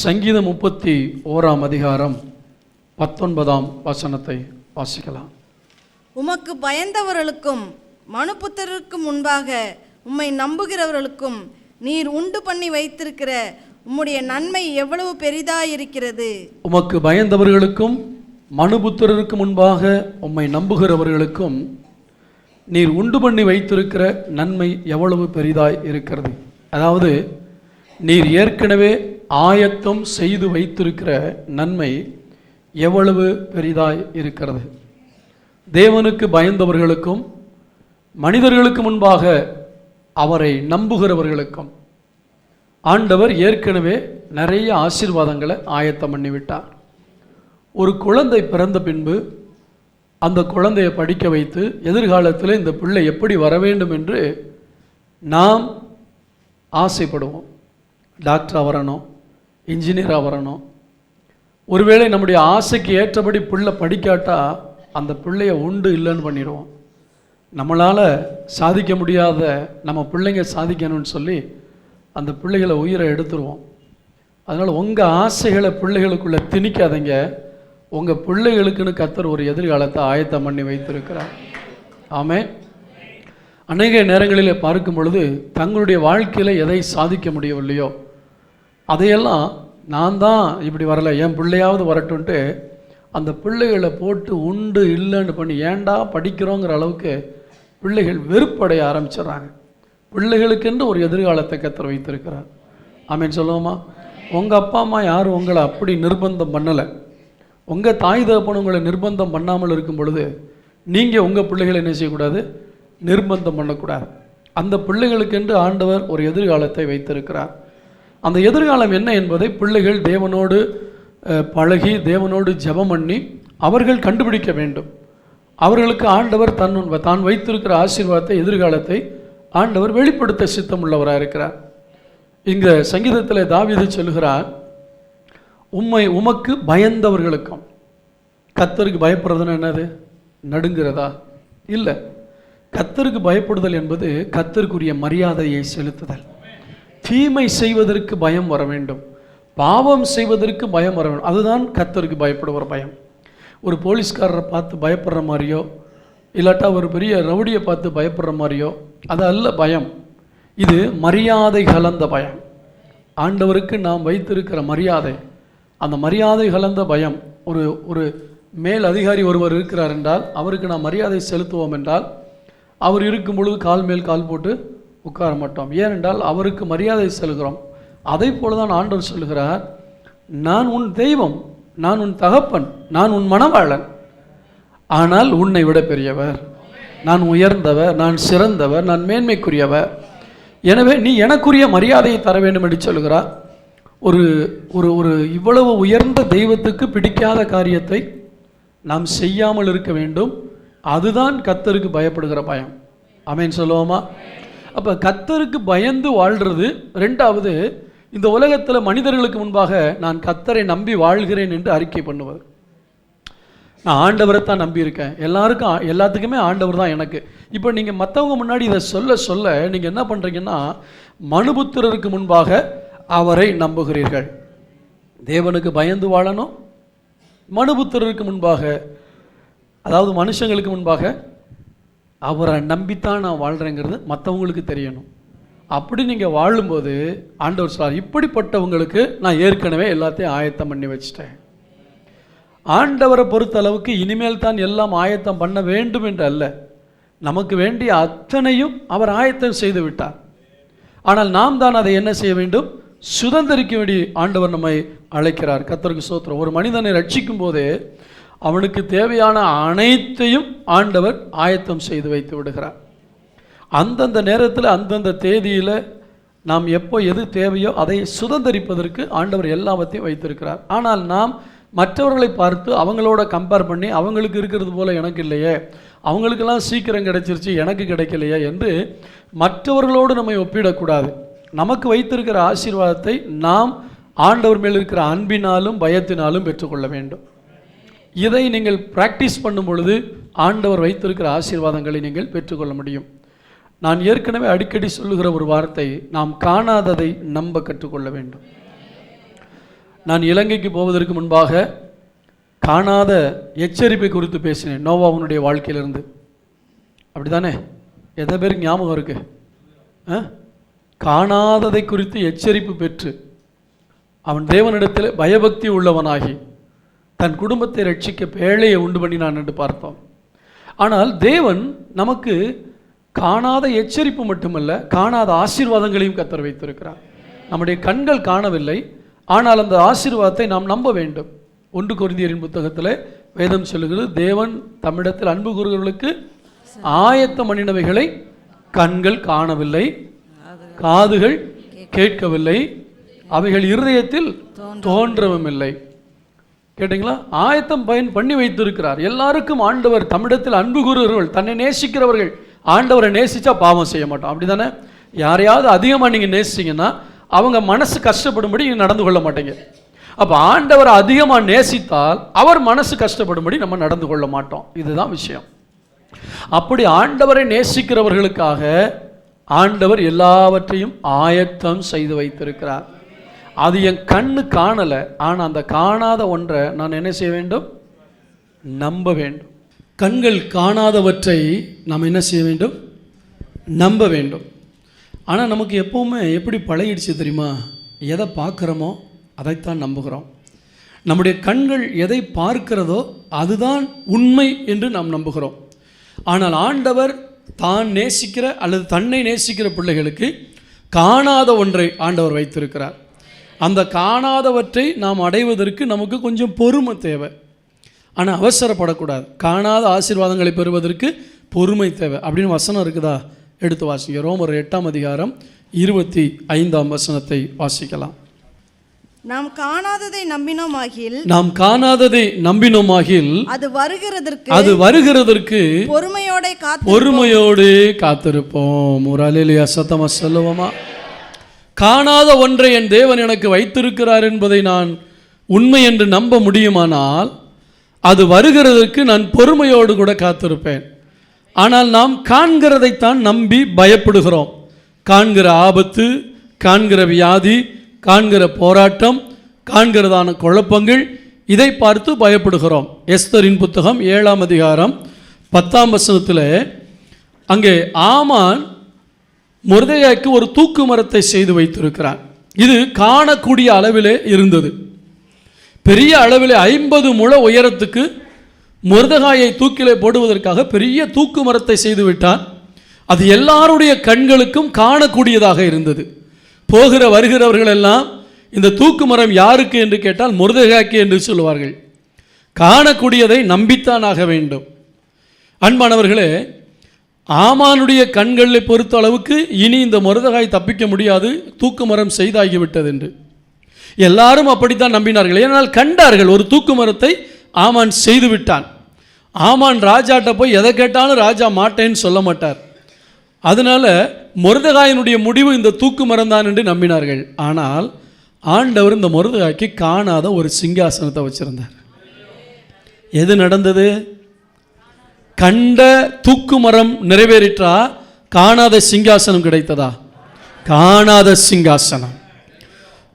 சங்கீதம் 31 அதிகாரம் 19 வசனத்தை வாசிக்கலாம். உமக்கு பயந்தவர்களுக்கும் மனுபுத்திரருக்கு முன்பாக உம்மை நம்புகிறவர்களுக்கும் நீர் உண்டு பண்ணி வைத்திருக்கிற உம்முடைய நன்மை எவ்வளவு பெரிதாயிருக்கிறது. உமக்கு பயந்தவர்களுக்கும் மனுபுத்திரருக்கு முன்பாக உம்மை நம்புகிறவர்களுக்கும் நீர் உண்டு பண்ணி வைத்திருக்கிற நன்மை எவ்வளவு பெரிதாய் இருக்கிறது. அதாவது நீர் ஏற்கனவே ஆயத்தம் செய்து வைத்திருக்கிற நன்மை எவ்வளவு பெரிதாய் இருக்கிறது. தேவனுக்கு பயந்தவர்களுக்கும் மனிதர்களுக்கு முன்பாக அவரை நம்புகிறவர்களுக்கும் ஆண்டவர் ஏற்கனவே நிறைய ஆசீர்வாதங்களை ஆயத்தம் பண்ணிவிட்டார். ஒரு குழந்தை பிறந்த பின்பு அந்த குழந்தையை படிக்க வைத்து எதிர்காலத்தில் இந்த பிள்ளை எப்படி வர வேண்டும் என்று நாம் ஆசைப்படுவோம். டாக்டராக வரணும், இன்ஜினியராக வரணும். ஒருவேளை நம்முடைய ஆசைக்கு ஏற்றபடி பிள்ளை படிக்காட்டா அந்த பிள்ளைய உண்டு இல்லைன்னு பண்ணிடுவோம். நம்மளால் சாதிக்க முடியாத நம்ம பிள்ளைங்க சாதிக்கணும்னு சொல்லி அந்த பிள்ளைகளை உயிரை எடுத்துருவோம். அதனால் உங்கள் ஆசைகளை பிள்ளைகளுக்குள்ளே திணிக்காதீங்க. உங்கள் பிள்ளைகளுக்குன்னு கர்த்தர் ஒரு எதிர்காலத்தை ஆயத்தம் பண்ணி வைத்திருக்கிறார். ஆமென். அநேக நேரங்களில் பார்க்கும் பொழுது தங்களுடைய வாழ்க்கையில் எதை சாதிக்க முடியவில்லையோ அதையெல்லாம் நான் தான் இப்படி வரலை, என் பிள்ளையாவது வரட்டுன்ட்டு அந்த பிள்ளைகளை போட்டு உண்டு இல்லைன்னு பண்ணி ஏண்டா படிக்கிறோங்கிற அளவுக்கு பிள்ளைகள் வெறுப்படைய ஆரம்பிச்சிடறாங்க. பிள்ளைகளுக்கென்று ஒரு எதிர்காலத்தை கர்த்தர் வைத்திருக்கிறார். ஆமென் சொல்லுவோமா? உங்கள் அப்பா அம்மா யாரும் உங்களை அப்படி நிர்பந்தம் பண்ணலை. உங்கள் தாய் தகப்பன் உங்களை நிர்பந்தம் பண்ணாமல் இருக்கும் பொழுது நீங்கள் உங்கள் பிள்ளைகளை என்ன செய்யக்கூடாது? நிர்பந்தம் பண்ணக்கூடாது. அந்த பிள்ளைகளுக்கென்று ஆண்டவர் ஒரு எதிர்காலத்தை வைத்திருக்கிறார். அந்த எதிர்காலம் என்ன என்பதை பிள்ளைகள் தேவனோடு பழகி தேவனோடு ஜெபம் பண்ணி அவர்கள் கண்டுபிடிக்க வேண்டும். அவர்களுக்கு ஆண்டவர் தான் வைத்திருக்கிற ஆசீர்வாதத்தை எதிர்காலத்தை ஆண்டவர் வெளிப்படுத்த சித்தம் உள்ளவராக இருக்கிறார். இங்கே சங்கீதத்தில் தாவீது சொல்கிறார், உமக்கு பயந்தவர்களுக்கும். கர்த்தருக்கு பயப்படுறதுன்னு என்னது? நடுங்கிறதா? இல்லை. கர்த்தருக்கு பயப்படுதல் என்பது கர்த்தருக்குரிய மரியாதையை செலுத்துதல். தீமை செய்வதற்கு பயம் வர வேண்டும், பாவம் செய்வதற்கு பயம் வர வேண்டும். அதுதான் கர்த்தருக்கு பயப்படுகிற பயம். ஒரு போலீஸ்காரரை பார்த்து பயப்படுற மாதிரியோ இல்லாட்டா ஒரு பெரிய ரவுடியை பார்த்து பயப்படுற மாதிரியோ அது அல்ல பயம். இது மரியாதை கலந்த பயம். ஆண்டவருக்கு நாம் வைத்திருக்கிற மரியாதை, அந்த மரியாதை கலந்த பயம். ஒரு மேல் அதிகாரி ஒருவர் இருக்கிறார் என்றால் அவருக்கு நாம் மரியாதை செலுத்துவோம் என்றால் அவர் இருக்கும் பொழுது கால் மேல் கால் போட்டு உட்கார மாட்டோம். ஏனென்றால் அவருக்கு மரியாதை செலுத்துகிறோம். அதை போல தான் ஆண்டவர் சொல்கிறார், நான் உன் தெய்வம், நான் உன் தகப்பன், நான் உன் மணவாளன், ஆனால் உன்னை விட பெரியவர், நான் உயர்ந்தவர், நான் சிறந்தவர், நான் மேன்மைக்குரியவர், எனவே நீ எனக்குரிய மரியாதையை தர வேண்டும் என்று சொல்கிறார். ஒரு ஒரு ஒரு இவ்வளவு உயர்ந்த தெய்வத்துக்கு பிடிக்காத காரியத்தை நாம் செய்யாமல் இருக்க வேண்டும். அதுதான் கர்த்தருக்கு பயப்படுகிற பயம். ஆமென் சொல்லுவோமா? அப்போ கர்த்தருக்கு பயந்து வாழ்கிறது. ரெண்டாவது, இந்த உலகத்தில் மனிதர்களுக்கு முன்பாக நான் கர்த்தரை நம்பி வாழ்கிறேன் என்று அறிக்கை பண்ணுவது. நான் ஆண்டவரை தான் நம்பியிருக்கேன், எல்லாத்துக்குமே ஆண்டவர் தான் எனக்கு. இப்போ நீங்கள் மற்றவங்க முன்னாடி இதை சொல்ல நீங்கள் என்ன பண்ணுறீங்கன்னா மனுபுத்திரருக்கு முன்பாக அவரை நம்புகிறீர்கள். தேவனுக்கு பயந்து வாழணும். மனுபுத்திரருக்கு முன்பாக, அதாவது மனுஷங்களுக்கு முன்பாக அவரை நம்பித்தான் நான் வாழ்கிறேங்கிறது மற்றவங்களுக்கு தெரியணும். அப்படி நீங்கள் வாழும்போது ஆண்டவர் சொல்றார், இப்படிப்பட்டவங்களுக்கு நான் ஏற்கனவே எல்லாத்தையும் ஆயத்தம் பண்ணி வச்சிட்டேன். ஆண்டவரை பொறுத்த அளவுக்கு இனிமேல் தான் எல்லாம் ஆயத்தம் பண்ண வேண்டும் என்று அல்ல, நமக்கு வேண்டிய அத்தனையும் அவர் ஆயத்தம் செய்து விட்டார். ஆனால் நாம் தான் அதை என்ன செய்ய வேண்டும்? சுதந்திரிக்க வேண்டி ஆண்டவர் நம்மை அழைக்கிறார். கர்த்தருக்கு ஸ்தோத்திரம். ஒரு மனிதனை ரட்சிக்கும் போதே அவனுக்கு தேவையான அனைத்தையும் ஆண்டவர் ஆயத்தம் செய்து வைத்து விடுகிறார். அந்தந்த நேரத்தில் அந்தந்த தேதியில் நாம் எப்போ எது தேவையோ அதை சுதந்திரிப்பதற்கு ஆண்டவர் எல்லாவற்றையும் வைத்திருக்கிறார். ஆனால் நாம் மற்றவர்களை பார்த்து அவங்களோட கம்பேர் பண்ணி அவங்களுக்கு இருக்கிறது போல எனக்கு இல்லையே, அவங்களுக்கெல்லாம் சீக்கிரம் கிடைச்சிருச்சு எனக்கு கிடைக்கலையே என்று மற்றவர்களோடு நம்மை ஒப்பிடக்கூடாது. நமக்கு வைத்திருக்கிற ஆசீர்வாதத்தை நாம் ஆண்டவர் மேல் இருக்கிற அன்பினாலும் பயத்தினாலும் பெற்றுக்கொள்ள வேண்டும். இதை நீங்கள் பிராக்டிஸ் பண்ணும் பொழுது ஆண்டவர் வைத்திருக்கிற ஆசீர்வாதங்களை நீங்கள் பெற்றுக்கொள்ள முடியும். நான் ஏற்கனவே அடிக்கடி சொல்லுகிற ஒரு வார்த்தை, நாம் காணாததை நம்ப கற்றுக்கொள்ள வேண்டும். நான் இலங்கைக்கு போவதற்கு முன்பாக காணாத எச்சரிப்பை குறித்து பேசினேன், நோவாவுடைய வாழ்க்கையிலிருந்து. அப்படி தானே? எத்தனை பேருக்கு ஞாபகம் இருக்கு? காணாததை குறித்து எச்சரிப்பு பெற்று அவன் தேவனிடத்தில் பயபக்தி உள்ளவனாகி தன் குடும்பத்தை ரட்சிக்க பேழையை உண்டு பண்ணினான் என்று பார்த்தோம். ஆனால் தேவன் நமக்கு காணாத எச்சரிப்பு மட்டுமல்ல, காணாத ஆசீர்வாதங்களையும் கர்த்தர் வைத்திருக்கிறார். நம்முடைய கண்கள் காணவில்லை, ஆனால் அந்த ஆசீர்வாதத்தை நாம் நம்ப வேண்டும். 1 கொரிந்தியரின் புத்தகத்தில் வேதம் சொல்லுகிறது, தேவன் தம்மிடத்தில் அன்பு கூறுகிறவர்களுக்கு ஆயத்தம் பண்ணினவைகளை கண்கள் காணவில்லை, காதுகள் கேட்கவில்லை, அவைகள் இருதயத்தில் தோன்றவும் இல்லை. கேட்டீங்களா? ஆயத்தம் பண்ணி வைத்திருக்கிறார். எல்லாருக்கும் ஆண்டவர் தம்மிடத்தில் அன்பு கூறுகிறவர்கள், தன்னை நேசிக்கிறவர்கள். ஆண்டவரை நேசிச்சா பாவம் செய்ய மாட்டோம், அப்படி தானே? யாரையாவது அதிகமாக நீங்கள் நேசிச்சிங்கன்னா அவங்க மனசு கஷ்டப்படும்படி நீங்கள் நடந்து கொள்ள மாட்டீங்க. அப்போ ஆண்டவர் அதிகமாக நேசித்தால் அவர் மனசு கஷ்டப்படும்படி நம்ம நடந்து கொள்ள மாட்டோம். இதுதான் விஷயம். அப்படி ஆண்டவரை நேசிக்கிறவர்களுக்காக ஆண்டவர் எல்லாவற்றையும் ஆயத்தம் செய்து வைத்திருக்கிறார். அது என் கண்ணு காணலை, ஆனால் அந்த காணாத ஒன்றை நான் என்ன செய்ய வேண்டும்? நம்ப வேண்டும். கண்கள் காணாதவற்றை நாம் என்ன செய்ய வேண்டும்? நம்ப வேண்டும். ஆனால் நமக்கு எப்போவுமே எப்படி பழகிடுச்சு தெரியுமா? எதை பார்க்குறோமோ அதைத்தான் நம்புகிறோம். நம்முடைய கண்கள் எதை பார்க்கிறதோ அதுதான் உண்மை என்று நாம் நம்புகிறோம். ஆனால் ஆண்டவர் தான் நேசிக்கிற அல்லது தன்னை நேசிக்கிற பிள்ளைகளுக்கு காணாத ஒன்றை ஆண்டவர் வைத்திருக்கிறார். அந்த காணாதவற்றை நாம் அடைவதற்கு நமக்கு கொஞ்சம் பொறுமை தேவை. ஆனால் அவசரப்படக்கூடாது. காணாத ஆசீர்வாதங்களை பெறுவதற்கு பொறுமை தேவை அப்படின்னு வசனம் இருக்குதா? எடுத்து வாசிங்க. ரோமர் 8ஆம் அதிகாரம் 25ஆம் வசனத்தை வாசிக்கலாம். நாம் காணாததை நம்பினோமாகில் அது வருகிறதற்கு பொறுமையோடு காத்திருப்போம். ஒரு அல்லேலூயா சத்தமா சொல்லுவோமா? காணாத ஒன்றை என் தேவன் எனக்கு வைத்திருக்கிறார் என்பதை நான் உண்மை என்று நம்ப முடியுமானால் அது வருகிறதற்கு நான் பொறுமையோடு கூட காத்திருப்பேன். ஆனால் நாம் காண்கிறதைத்தான் நம்பி பயப்படுகிறோம். காண்கிற ஆபத்து, காண்கிற வியாதி, காண்கிற போராட்டம், காண்கிறதான குழப்பங்கள், இதை பார்த்து பயப்படுகிறோம். எஸ்தரின் புத்தகம் 7ஆம் அதிகாரம் 10ஆம் வசனத்தில் அங்கே ஆமான் மொர்தெகாய்க்கு ஒரு தூக்கு மரத்தை செய்து வைத்திருக்கிறான். இது காணக்கூடிய அளவிலே இருந்தது. பெரிய அளவிலே 50 முழ உயரத்துக்கு மொர்தெகாயை தூக்கிலே போடுவதற்காக பெரிய தூக்கு மரத்தை செய்து விட்டான். அது எல்லாருடைய கண்களுக்கும் காணக்கூடியதாக இருந்தது. போகிற வருகிறவர்கள் எல்லாம் இந்த தூக்கு மரம் யாருக்கு என்று கேட்டால் மொர்தெகாய்க்கு என்று சொல்லுவார்கள். காணக்கூடியதை நம்பித்தான் ஆக வேண்டும். அன்பானவர்களே, ஆமானுடைய கண்களை பொறுத்த அளவுக்கு இனி இந்த மொர்தெகாய் தப்பிக்க முடியாது, தூக்கு மரம் செய்தாகிவிட்டது என்று எல்லாரும் அப்படித்தான் நம்பினார்கள். ஏனால் கண்டார்கள், ஒரு தூக்கு மரத்தை ஆமான் செய்து விட்டான். ஆமான் ராஜாட்ட போய் எதை கேட்டாலும் ராஜா மாட்டேன்னு சொல்ல மாட்டார். அதனால மொர்தெகாயினுடைய முடிவு இந்த தூக்கு மரம் தான் என்று நம்பினார்கள். ஆனால் ஆண்டவர் இந்த மொர்தெகாய்க்கு காணாத ஒரு சிங்காசனத்தை வச்சிருந்தார். எது நடந்தது? கண்ட தூக்கு மரம் நிறைவேறிற்றா? காணாத சிங்காசனம் கிடைத்ததா? காணாத சிங்காசனம்.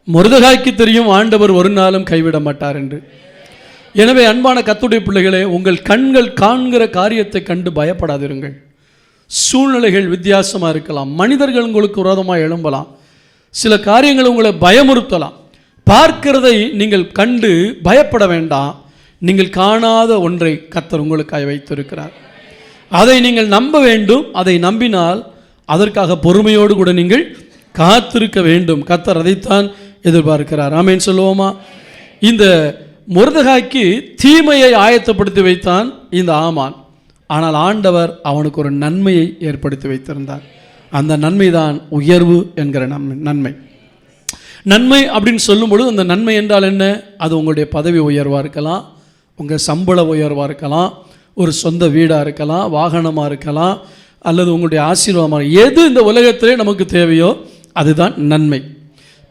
மொர்தெகாய்க்கு தெரியும் ஆண்டவர் ஒரு நாளும் கைவிட மாட்டார் என்று. எனவே அன்பான கர்த்தருடைய பிள்ளைகளே, உங்கள் கண்கள் காண்கிற காரியத்தை கண்டு பயப்படாதிருங்கள். சூழ்நிலைகள் வித்தியாசமாக இருக்கலாம், மனிதர்கள் உங்களுக்கு விரோதமாக எழும்பலாம், சில காரியங்கள் உங்களை பயமுறுத்தலாம். பார்க்கிறதை நீங்கள் கண்டு பயப்பட வேண்டாம். நீங்கள் காணாத ஒன்றை கர்த்தர் உங்களுக்காக வைத்திருக்கிறார். அதை நீங்கள் நம்ப வேண்டும். அதை நம்பினால் அதற்காக பொறுமையோடு கூட நீங்கள் காத்திருக்க வேண்டும். கர்த்தர் அதைத்தான் எதிர்பார்க்கிறார். ஆமென் சொல்லுவோமா? இந்த மொர்தெகாய்க்கு தீமையை ஆயத்தப்படுத்தி வைத்தான் இந்த ஆமான். ஆனால் ஆண்டவர் அவனுக்கு ஒரு நன்மையை ஏற்படுத்தி வைத்திருந்தார். அந்த நன்மை தான் உயர்வு என்கிற நன்மை. நன்மை அப்படின்னு சொல்லும்பொழுது அந்த நன்மை என்றால் என்ன? அது உங்களுடைய பதவி உயர்வாக இருக்கலாம், உங்கள் சம்பள உயர்வாக இருக்கலாம், ஒரு சொந்த வீடாக இருக்கலாம், வாகனமாக இருக்கலாம், அல்லது உங்களுடைய ஆசீர்வாதமாக, எது இந்த உலகத்திலே நமக்கு தேவையோ அதுதான் நன்மை.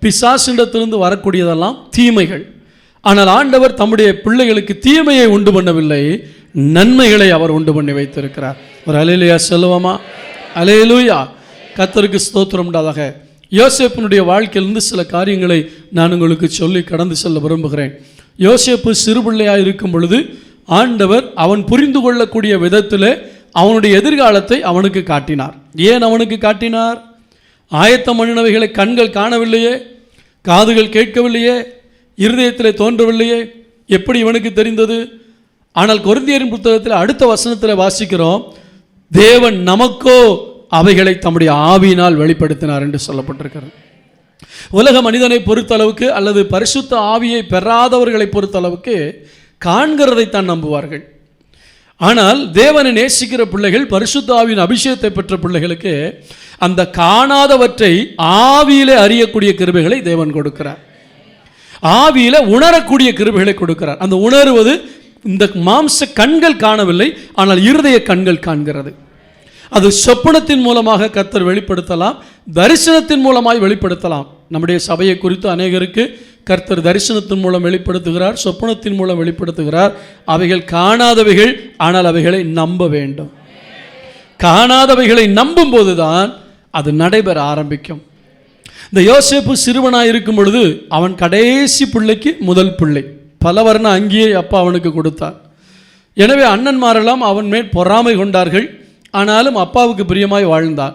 பிசாசிடத்திலிருந்து வரக்கூடியதெல்லாம் தீமைகள். ஆனால் ஆண்டவர் தம்முடைய பிள்ளைகளுக்கு தீமையை உண்டு பண்ணவில்லை, நன்மைகளை அவர் உண்டு பண்ணி வைத்திருக்கிறார். ஒரு அல்லேலூயா சொல்லுவோமா? அல்லேலூயா. கர்த்தருக்கு ஸ்தோத்திரம் உண்டாதாக. யோசேப்பினுடைய வாழ்க்கையிலிருந்து சில காரியங்களை நான் உங்களுக்கு சொல்லி கடந்து செல்ல விரும்புகிறேன். யோசேப்பு சிறுபிள்ளையாக இருக்கும் பொழுது ஆண்டவர் அவன் புரிந்து கொள்ளக்கூடிய விதத்தில் அவனுடைய எதிர்காலத்தை அவனுக்கு காட்டினார். ஏன் அவனுக்கு காட்டினார்? ஆயத்தம் பண்ணினவைகளை கண்கள் காணவில்லையே, காதுகள் கேட்கவில்லையே, இருதயத்தில் தோன்றவில்லையே, எப்படி இவனுக்கு தெரிந்தது? ஆனால் கொரிந்தியரின் புத்தகத்தில் அடுத்த வசனத்தில் வாசிக்கிறோம், தேவன் நமக்கோ அவைகளை தம்முடைய ஆவியினால் வெளிப்படுத்தினார் என்று சொல்லப்பட்டிருக்கிறது. உலக மனிதனை பொறுத்தளவுக்கு அல்லது பரிசுத்த ஆவியை பெறாதவர்களை பொறுத்தளவுக்கு காண்கிறதைத்தான் நம்புவார்கள். ஆனால் தேவனை நேசிக்கிற பிள்ளைகள், பரிசுத்த ஆவியின் அபிஷேகத்தை பெற்ற பிள்ளைகளுக்கு அந்த காணாதவற்றை ஆவியிலே அறியக்கூடிய கிருபைகளை தேவன் கொடுக்கிறார். ஆவியில உணரக்கூடிய கிருபைகளை கொடுக்கிறார். அந்த உணர்வது இந்த மாம்ச கண்கள் காணவில்லை, ஆனால் இருதய கண்கள் காண்கிறது. அது சொப்பனத்தின் மூலமாக கர்த்தர் வெளிப்படுத்தலாம், தரிசனத்தின் மூலமாய் வெளிப்படுத்தலாம். நம்முடைய சபையை குறித்து அநேகருக்கு கர்த்தர் தரிசனத்தின் மூலம் வெளிப்படுத்துகிறார், சொப்பனத்தின் மூலம் வெளிப்படுத்துகிறார். அவைகள் காணாதவைகள், ஆனால் அவைகளை நம்ப வேண்டும். காணாதவைகளை நம்பும் போதுதான் அது நடைபெற ஆரம்பிக்கும். இந்த யோசேப்பு சிறுவனாக இருக்கும் பொழுது அவன் கடைசி பிள்ளைக்கு முதல் பிள்ளை. பல வர்ண அங்கியை அப்பா அவனுக்கு கொடுத்தார். எனவே அண்ணன்மாரெல்லாம் அவன் மேல் பொறாமை கொண்டார்கள். ஆனாலும் அப்பாவுக்கு பிரியமாய் வாழ்ந்தான்.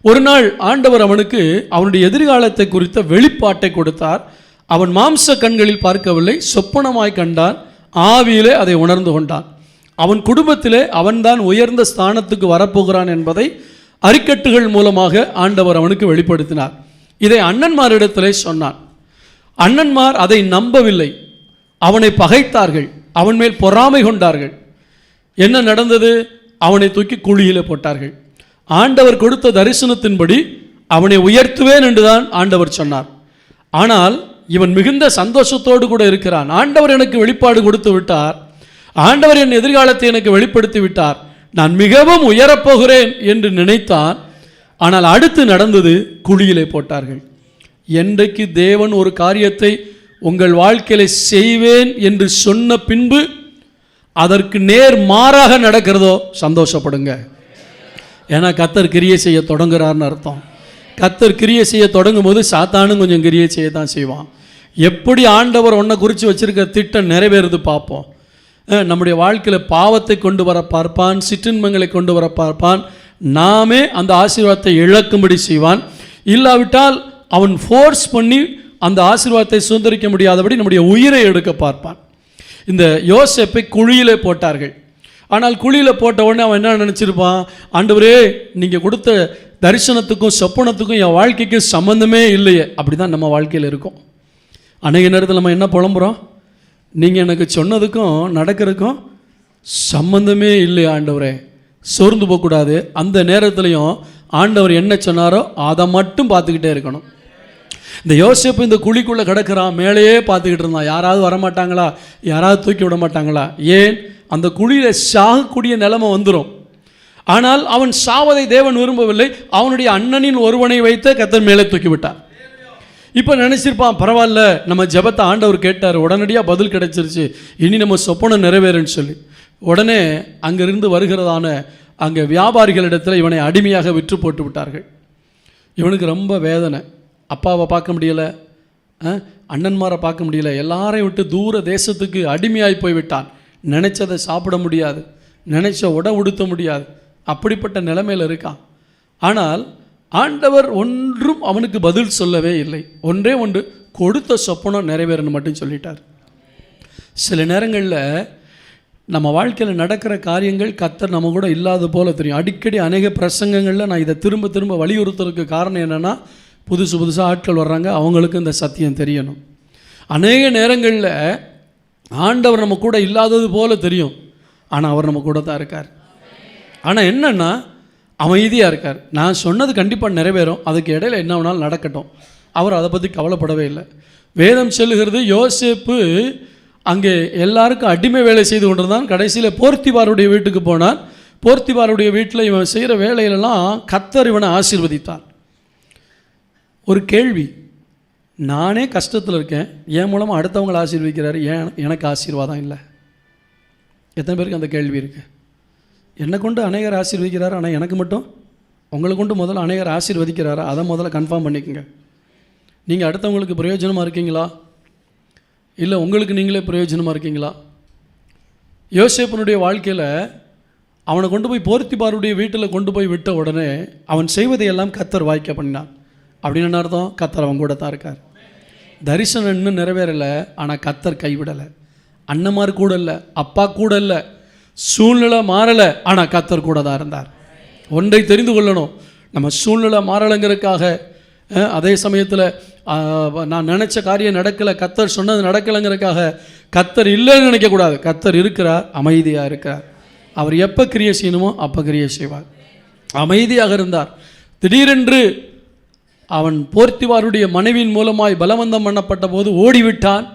ஒரு நாள் ஆண்டவர் அவனுக்கு அவனுடைய எதிர்காலத்தை குறித்த வெளிப்பாட்டை கொடுத்தார். அவன் மாம்ச கண்களில் பார்க்கவில்லை, சொப்பனமாய் கண்டான், ஆவியிலே அதை உணர்ந்து கொண்டான். அவன் குடும்பத்திலே அவன்தான் உயர்ந்த ஸ்தானத்துக்கு வரப்போகிறான் என்பதை அறிக்கட்டுகள் மூலமாக ஆண்டவர் அவனுக்கு வெளிப்படுத்தினார். இதை அண்ணன்மாரிடத்திலே சொன்னான். அண்ணன்மார் அதை நம்பவில்லை, அவனை பகைத்தார்கள், அவன் மேல் பொறாமை கொண்டார்கள். என்ன நடந்தது? அவனை தூக்கி குழியிலே போட்டார்கள். ஆண்டவர் கொடுத்த தரிசனத்தின்படி அவனை உயர்த்துவேன் என்றுதான் ஆண்டவர் சொன்னார். ஆனால் இவன் மிகுந்த சந்தோஷத்தோடு கூட இருக்கிறான். ஆண்டவர் எனக்கு வெளிப்பாடு கொடுத்து விட்டார், ஆண்டவர் என் எதிர்காலத்தை எனக்கு வெளிப்படுத்தி விட்டார், நான் மிகவும் உயரப்போகிறேன் என்று நினைத்தான். ஆனால் அடுத்து நடந்தது, குழியிலே போட்டார்கள். என்றைக்கு தேவன் ஒரு காரியத்தை உங்கள் வாழ்க்கையில செய்வேன் என்று சொன்ன பின்பு அதற்கு நேர் மாறாக நடக்கிறதோ சந்தோஷப்படுங்க. ஏன்னா கர்த்தர் கிரியை செய்ய தொடங்குறார்னு அர்த்தம். கர்த்தர் கிரியை செய்ய தொடங்கும் போது சாத்தானும் கொஞ்சம் கிரியை செய்ய தான் செய்வான். எப்படி ஆண்டவர் ஒன்றை குறித்து வச்சிருக்க திட்டம் நிறைவேறுது பார்ப்போம். நம்முடைய வாழ்க்கையில் பாவத்தை கொண்டு வர பார்ப்பான், சிற்றின்பங்களை கொண்டு வர பார்ப்பான், நாமே அந்த ஆசீர்வாதத்தை இழக்கும்படி செய்வான். இல்லாவிட்டால் அவன் ஃபோர்ஸ் பண்ணி அந்த ஆசீர்வாதத்தை சுதந்திரிக்க முடியாதபடி நம்முடைய உயிரை எடுக்க பார்ப்பான். இந்த யோசேப்பை குழியிலே போட்டார்கள். ஆனால் குழியில் போட்ட உடனே அவன் என்ன நினச்சிருப்பான்? ஆண்டவரே, நீங்கள் கொடுத்த தரிசனத்துக்கும் சொப்பனத்துக்கும் என் வாழ்க்கைக்கு சம்மந்தமே இல்லையே. அப்படி தான் நம்ம வாழ்க்கையில் இருக்கும். அநேக நேரத்தில் நம்ம என்ன புலம்புறோம்? நீங்கள் எனக்கு சொன்னதுக்கும் நடக்கிறதுக்கும் சம்பந்தமே இல்லையா ஆண்டவரே. சோர்ந்து போகக்கூடாது. அந்த நேரத்துலையும் ஆண்டவர் என்ன சொன்னாரோ அதை மட்டும் பார்த்துக்கிட்டே இருக்கணும். இந்த யோசேப்பு இந்த குழிக்குள்ளே கிடக்கிறான், மேலேயே பார்த்துக்கிட்டு இருந்தான். யாராவது வரமாட்டாங்களா, யாராவது தூக்கி விட மாட்டாங்களா? ஏன்? அந்த குழியில் சாகக்கூடிய நிலைமை வந்துடும். ஆனால் அவன் சாவதை தேவன் விரும்பவில்லை. அவனுடைய அண்ணனின் ஒருவனை வைத்து கர்த்தர் மேலே தூக்கி விட்டார். இப்போ நினச்சிருப்பான், பரவாயில்ல, நம்ம ஜெபத்தை ஆண்டவர் கேட்டார், உடனடியாக பதில் கிடைச்சிருச்சு, இனி நம்ம சொப்பனம் நிறைவேறுன்னு சொல்லி உடனே அங்கிருந்து வருகிறதான அங்கே வியாபாரிகளிடத்தில் இவனை அடிமையாக விற்று போட்டு விட்டார்கள். இவனுக்கு ரொம்ப வேதனை. அப்பாவை பார்க்க முடியலை, அண்ணன்மாரை பார்க்க முடியல, எல்லாரையும் விட்டு தூர தேசத்துக்கு அடிமையாகி போய்விட்டான். நினைச்சதை சாப்பிட முடியாது, நினைச்ச உடை உடுத்த முடியாது, அப்படிப்பட்ட நிலைமையில் இருக்கான். ஆனால் ஆண்டவர் ஒன்றும் அவனுக்கு பதில் சொல்லவே இல்லை. ஒன்றே ஒன்று, கொடுத்த சொப்பனம் நிறைவேறன்னு மட்டும் சொல்லிட்டார். சில நேரங்களில் நம்ம வாழ்க்கையில் நடக்கிற காரியங்கள் கர்த்தர் நம்ம கூட இல்லாத போல தெரியும். அடிக்கடி அநேக பிரசங்கங்களில் நான் இதை திரும்ப திரும்ப வலியுறுத்துறதுக்கு காரணம் என்னென்னா, புதுசாக ஆட்கள் வர்றாங்க, அவங்களுக்கு இந்த சத்தியம் தெரியணும். அநேக நேரங்களில் ஆண்டவர் நம்ம கூட இல்லாதது போல தெரியும், ஆனால் அவர் நம்ம கூட தான் இருக்கார். ஆனால் என்னென்னா அமைதியாக இருக்கார். நான் சொன்னது கண்டிப்பாக நிறைவேறும், அதுக்கு இடையில என்ன வேணாலும் நடக்கட்டும் அவர் அதை பற்றி கவலைப்படவே இல்லை. வேதம் சொல்லுகிறது யோசேப்பு அங்கே எல்லாருக்கும் அடிமை வேலை செய்து கொண்டிருந்தான். கடைசியில் போர்த்திபாருடைய வீட்டுக்கு போனான். போர்த்திபாருடைய வீட்டில் இவன் செய்கிற வேலையிலெல்லாம் கர்த்தர் இவனை ஆசீர்வதித்தார். ஒரு கேள்வி, நானே கஷ்டத்தில் இருக்கேன், என் மூலமாக அடுத்தவங்களை ஆசீர்வதிக்கிறாரு, ஏன் எனக்கு ஆசீர்வாதம் இல்லை? எத்தனை பேருக்கு அந்த கேள்வி இருக்குது? என்னை கொண்டு அநேகர் ஆசீர்வதிக்கிறாரு, ஆனால் எனக்கு மட்டும் உங்களை கொண்டு முதல்ல அநேகர் ஆசீர்வதிக்கிறாரா? அதை முதல்ல கன்ஃபார்ம் பண்ணிக்கோங்க. நீங்கள் அடுத்தவங்களுக்கு பிரயோஜனமாக இருக்கீங்களா, இல்லை உங்களுக்கு நீங்களே பிரயோஜனமாக இருக்கீங்களா? யோசேப்பினுடைய வாழ்க்கையில் அவனை கொண்டு போய் போர்த்திபாருடைய வீட்டில் கொண்டு போய் விட்ட உடனே அவன் செய்வதையெல்லாம் கர்த்தர் வாய்க்க பண்ணினான். அப்படின்னு என்ன அர்த்தம்? கர்த்தர் அவன் கூட தான் இருக்கார். தரிசனம் இன்னும் நிறைவேறலை, ஆனால் கர்த்தர் கைவிடலை. அண்ணமார் கூட இல்லை, அப்பா கூட இல்லை, சூழ்நிலை மாறலை, ஆனால் கர்த்தர் கூட தான் இருந்தார். ஒன்றை தெரிந்து கொள்ளணும், நம்ம சூழ்நிலை மாறலைங்கிறதுக்காக அதே சமயத்தில் நான் நினச்ச காரியம் நடக்கலை, கர்த்தர் சொன்னது நடக்கலைங்கிறதுக்காக கர்த்தர் இல்லைன்னு நினைக்கக்கூடாது. கர்த்தர் இருக்கிறார், அமைதியாக இருக்கிறார். அவர் எப்போ கிரியை செய்யணுமோ அப்போ கிரியை செய்வார். அமைதியாக இருந்தார். திடீரென்று அவன் போர்த்திபாருடைய மனைவியின் மூலமாய் பலவந்தம் பண்ணப்பட்ட போது ஓடிவிட்டான்.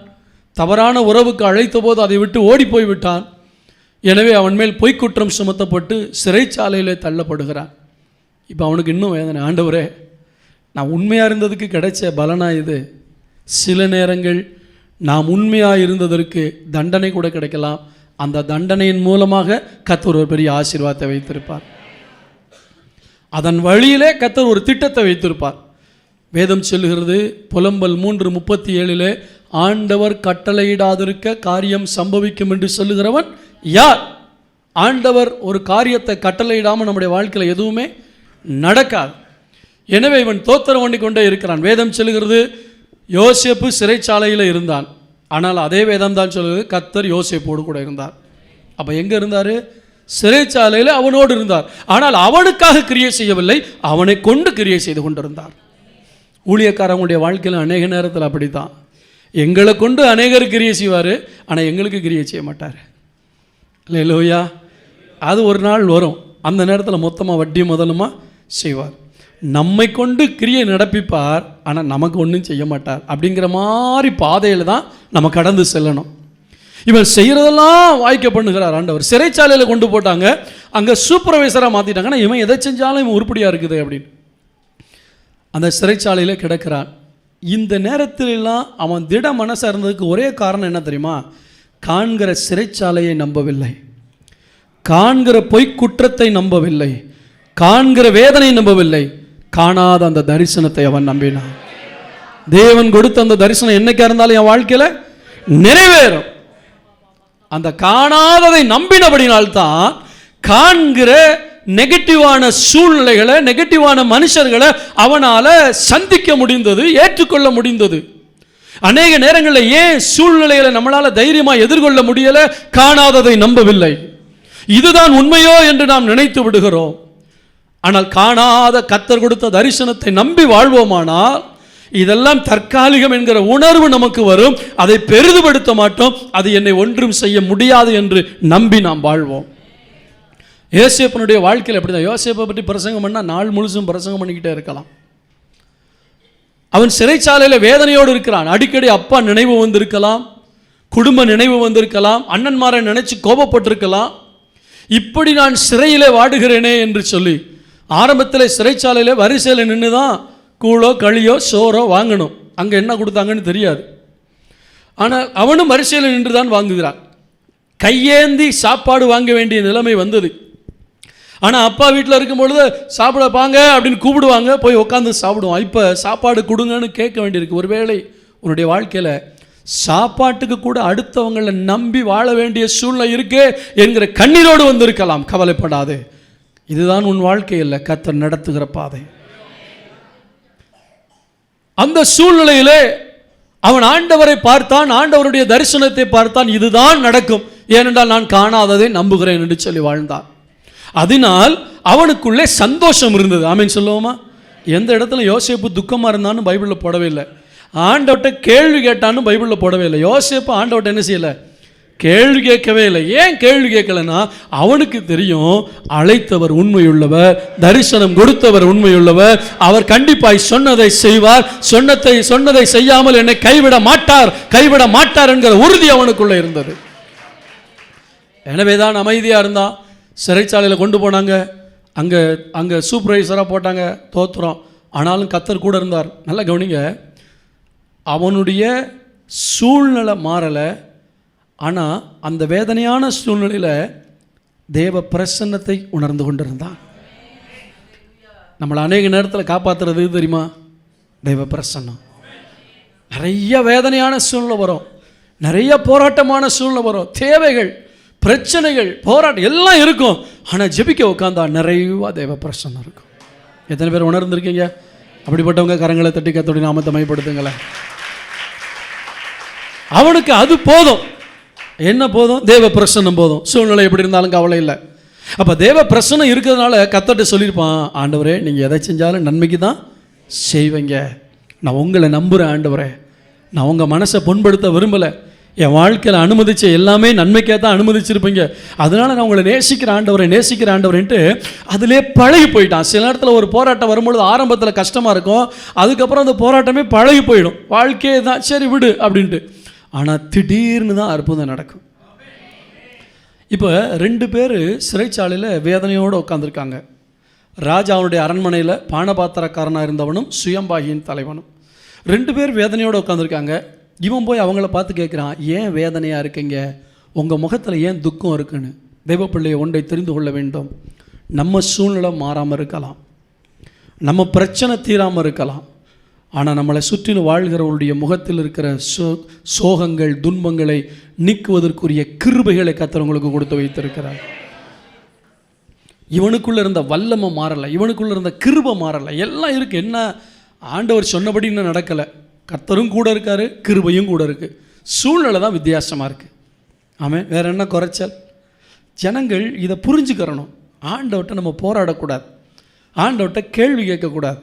தவறான உறவுக்கு அழைத்த போது அதை விட்டு ஓடி போய்விட்டான். எனவே அவன் மேல் பொய்க்குற்றம் சுமத்தப்பட்டு சிறைச்சாலையிலே தள்ளப்படுகிறான். இப்போ அவனுக்கு இன்னும் வேதனை. ஆண்டவரே, நான் உண்மையாக இருந்ததுக்கு கிடைச்ச பலனா இது? சில நேரங்கள் நாம் உண்மையாக இருந்ததற்கு தண்டனை கூட கிடைக்கலாம். அந்த தண்டனையின் மூலமாக கர்த்தர் ஒரு பெரிய ஆசீர்வாதத்தை வைத்திருப்பார். அதன் வழியிலே கர்த்தர் ஒரு திட்டத்தை வைத்திருப்பார். வேதம் சொல்லுகிறது, புலம்பல் 3:37 ஆண்டவர் கட்டளையிடாதிருக்க காரியம் சம்பவிக்கும் என்று சொல்லுகிறவன் யார்? ஆண்டவர் ஒரு காரியத்தை கட்டளையிடாமல் நம்முடைய வாழ்க்கையில் எதுவுமே நடக்காது. எனவே இவன் தோத்திரம் பண்ணி கொண்டே இருக்கிறான். வேதம் சொல்லுகிறது, யோசேப்பு சிறைச்சாலையில் இருந்தான். ஆனால் அதே வேதம் தான் சொல்லுகிறது, கர்த்தர் யோசேப்போடு கூட இருந்தார். அப்போ எங்கே இருந்தார்? சிறைச்சாலையில் அவனோடு இருந்தார். ஆனால் அவனுக்காக கிரியை செய்யவில்லை, அவனை கொண்டு கிரியை செய்து கொண்டிருந்தார். ஊழியக்காரங்களுடைய வாழ்க்கையில் அநேக நேரத்தில் அப்படித்தான். எங்களை கொண்டு அநேகர் கிரியை செய்வார், ஆனால் எங்களுக்கு கிரியை செய்ய மாட்டார். அல்லேலூயா. அது ஒரு நாள் வரும், அந்த நேரத்தில் மொத்தமாக வட்டி முதலுமா செய்வார். நம்மை கொண்டு கிரியை நடப்பிப்பார், ஆனால் நமக்கு ஒன்றும் செய்ய மாட்டார். அப்படிங்கிற மாதிரி பாதையில் தான் நம்ம கடந்து செல்லணும். இவன் செய்கிறதெல்லாம் வாய்க்க பண்ணுகிறார் ஆண்டவர். சிறைச்சாலையில் கொண்டு போட்டாங்க, அங்கே சூப்பர்வைசராக மாற்றிட்டாங்க. ஆனால் இவன் எதை செஞ்சாலும் இவன் உருப்படியாக இருக்குது அப்படின்னு அந்த சிறைச்சாலையில் கிடக்கிறான். இந்த நேரத்திலெல்லாம் அவன் திட மனசாக இருந்ததுக்கு ஒரே காரணம் என்ன தெரியுமா? காண்கிற சிறைச்சாலையை நம்பவில்லை, காண்கிற பொய்க்குற்றத்தை நம்பவில்லை, காண்கிற வேதனை நம்பவில்லை, காணாத அந்த தரிசனத்தை அவன் நம்பினான். தேவன் கொடுத்த அந்த தரிசனம் என்னைக்கா இருந்தாலும் என் வாழ்க்கையில் நிறைவேறும். அந்த காணாததை நம்பினபடினால்தான் காண்கிற நெகட்டிவான சூழ்நிலைகளை, நெகட்டிவான மனுஷர்களை அவனால் சந்திக்க முடிந்தது, ஏற்றுக்கொள்ள முடிந்தது. அநேக நேரங்களில் ஏன் சூழ்நிலைகளை நம்மளால் தைரியமாக எதிர்கொள்ள முடியலை? காணாததை நம்பவில்லை. இதுதான் உண்மையோ என்று நாம் நினைத்து விடுகிறோம். ஆனால் காணாத கர்த்தர் கொடுத்த தரிசனத்தை நம்பி வாழ்வோமானால் இதெல்லாம் தற்காலிகம் என்கிற உணர்வு நமக்கு வரும். அதை பெரிதுபடுத்த மாட்டோம். அது என்னை ஒன்றும் செய்ய முடியாது என்று நம்பி நாம் வாழ்வோம். யோசேப்பினுடைய வாழ்க்கையில் எப்படிதான்? யோசேப்பை பற்றி பிரசங்கம் பண்ணால் நாள் முழுசும் பிரசங்கம் பண்ணிக்கிட்டே இருக்கலாம். அவன் சிறைச்சாலையில் வேதனையோடு இருக்கிறான். அடிக்கடி அப்பா நினைவு வந்திருக்கலாம், குடும்ப நினைவு வந்திருக்கலாம், அண்ணன்மாரை நினைச்சு கோபப்பட்டிருக்கலாம். இப்படி நான் சிறையிலே வாடுகிறேனே என்று சொல்லி ஆரம்பத்தில் சிறைச்சாலையில் வரிசையில் நின்று தான் கூழோ களியோ சோறோ வாங்கணும். அங்கே என்ன கொடுத்தாங்கன்னு தெரியாது. ஆனால் அவனும் வரிசையில் நின்று தான் வாங்குகிறான். கையேந்தி சாப்பாடு வாங்க வேண்டிய நிலைமை வந்தது. ஆனால் அப்பா வீட்டில் இருக்கும் பொழுது சாப்பிட பாங்க அப்படின்னு கூப்பிடுவாங்க, போய் உட்காந்து சாப்பிடுவான். இப்போ சாப்பாடு கொடுங்கன்னு கேட்க வேண்டியிருக்கு. ஒருவேளை உன்னுடைய வாழ்க்கையில் சாப்பாட்டுக்கு கூட அடுத்தவங்களை நம்பி வாழ வேண்டிய சூழ்நிலை இருக்கே என்கிற கண்ணீரோடு வந்திருக்கலாம். கவலைப்படாது, இதுதான் உன் வாழ்க்கையில் கர்த்தர் நடத்துகிற பாதை. அந்த சூழ்நிலையிலே அவன் ஆண்டவரை பார்த்தான், ஆண்டவருடைய தரிசனத்தை பார்த்தான். இதுதான் நடக்கும், ஏனென்றால் நான் காணாததை நம்புகிறேன் என்று சொல்லி வாழ்ந்தான். அதனால் அவனுக்குள்ளே சந்தோஷம் இருந்தது. ஆமீன் சொல்லுவோமா? எந்த இடத்துல யோசேப்பு துக்கமாக இருந்தான்னு பைபிளில் போடவே இல்லை. ஆண்டவர்கிட்ட கேள்வி கேட்டான்னு பைபிளில் போடவே இல்லை. யோசேப்பு ஆண்டவர்கிட்ட என்ன செய்யலை? கேள்வி கேட்கவே இல்லை. ஏன் கேள்வி கேட்கலன்னா அவனுக்கு தெரியும் அழைத்தவர் உண்மையுள்ளவர், தரிசனம் கொடுத்தவர் உண்மையுள்ளவர், அவர் கண்டிப்பாய் சொன்னதை செய்வார், சொன்னதை செய்யாமல் என்னை கைவிட மாட்டார் என்கிற உறுதி அவனுக்குள்ள இருந்தது. எனவேதான் அமைதியா இருந்தான். சிறைச்சாலையில் கொண்டு போனாங்க, அங்கே சூப்பர்வைசராக போட்டாங்க, தோத்துறோம். ஆனாலும் கர்த்தர் கூட இருந்தார். நல்லா கவனிங்க, அவனுடைய சூழ்நிலை மாறலை, ஆனால் அந்த வேதனையான சூழ்நிலையில் தேவ பிரசன்னத்தை உணர்ந்து கொண்டிருந்தான். நம்மளை அநேக நேரத்தில் காப்பாற்றுறது தெரியுமா? தேவ பிரசன்னம். நிறைய வேதனையான சூழ்நிலை வரும், நிறைய போராட்டமான சூழ்நிலை வரும், தேவைகள், பிரச்சனைகள், போராட்டம் எல்லாம் இருக்கும். ஆனால் ஜெபிக்க உட்காந்தா நிறைவா தேவ பிரசன்னம் இருக்கும். எத்தனை பேர் உணர்ந்திருக்கீங்க? அப்படிப்பட்டவங்க கரங்களை தட்டி கர்த்தருடைய நாமத்தை மகிமைப்படுத்துங்களேன். அவனுக்கு அது போதும். என்ன போதும்? தேவ பிரசன்னம் போதும். சூழ்நிலை எப்படி இருந்தாலும் கவலை இல்லை. அப்போ தேவ பிரசன்னம் இருக்கிறதுனால கர்த்தர்ட்ட சொல்லியிருப்பான், ஆண்டவரே நீங்கள் எதை செஞ்சாலும் நன்மைக்கு தான் செய்வீங்க, நான் உங்களை நம்புகிறேன் ஆண்டவரே, நான் உங்கள் மனசை புண்படுத்த விரும்பலை, என் வாழ்க்கையில் அனுமதிச்ச எல்லாமே நன்மைக்கே தான் அனுமதிச்சிருப்பீங்க, அதனால நான் உங்களை நேசிக்கிற ஆண்டவரேன்ட்டு அதிலே பழகி போயிட்டான். சில நேரத்தில் ஒரு போராட்டம் வரும்பொழுது ஆரம்பத்தில் கஷ்டமாக இருக்கும், அதுக்கப்புறம் அந்த போராட்டமே பழகி போயிடும், வாழ்க்கையே தான் சரி விடு அப்படின்ட்டு. ஆனால் திடீர்னு தான் அற்புதம் நடக்கும். இப்போ 2 பேர் சிறைச்சாலையில் வேதனையோடு உட்காந்துருக்காங்க. ராஜாவுடைய அரண்மனையில் பானபாத்திரக்காரனாக இருந்தவனும் சுயம்பாகியின் தலைவனும் 2 பேர் வேதனையோடு உட்காந்துருக்காங்க. இவன் போய் அவங்கள பார்த்து கேட்குறான், ஏன் வேதனையாக இருக்கீங்க, உங்கள் முகத்தில் ஏன் துக்கம் இருக்குன்னு. தெய்வ பிள்ளையை ஒன்றை தெரிந்து கொள்ள வேண்டும், நம்ம சூழ்நிலை மாறாமல் இருக்கலாம், நம்ம பிரச்சனை தீராமல் இருக்கலாம், ஆனால் நம்மளை சுற்றிலும் வாழ்கிறவருடைய முகத்தில் இருக்கிற சோகங்கள், துன்பங்களை நீக்குவதற்குரிய கிருபைகளை கர்த்தர் உங்களுக்கு கொடுத்து வைத்திருக்கிறார். இவனுக்குள்ளே இருந்த வல்லமை மாறலை, இவனுக்குள்ளே இருந்த கிருபை மாறலை, எல்லாம் இருக்குது. என்ன ஆண்டவர் சொன்னபடி இன்னும் நடக்கலை. கர்த்தரும் கூட இருக்காரு, கிருபையும் கூட இருக்குது. சூழ்நிலை தான் வித்தியாசமாக இருக்குது. ஆமாம், வேற என்ன குறைச்சல்? ஜனங்கள் இதை புரிஞ்சுக்கிறணும். ஆண்டவர்கிட்ட நம்ம போராடக்கூடாது, ஆண்டவர்கிட்ட கேள்வி கேட்கக்கூடாது.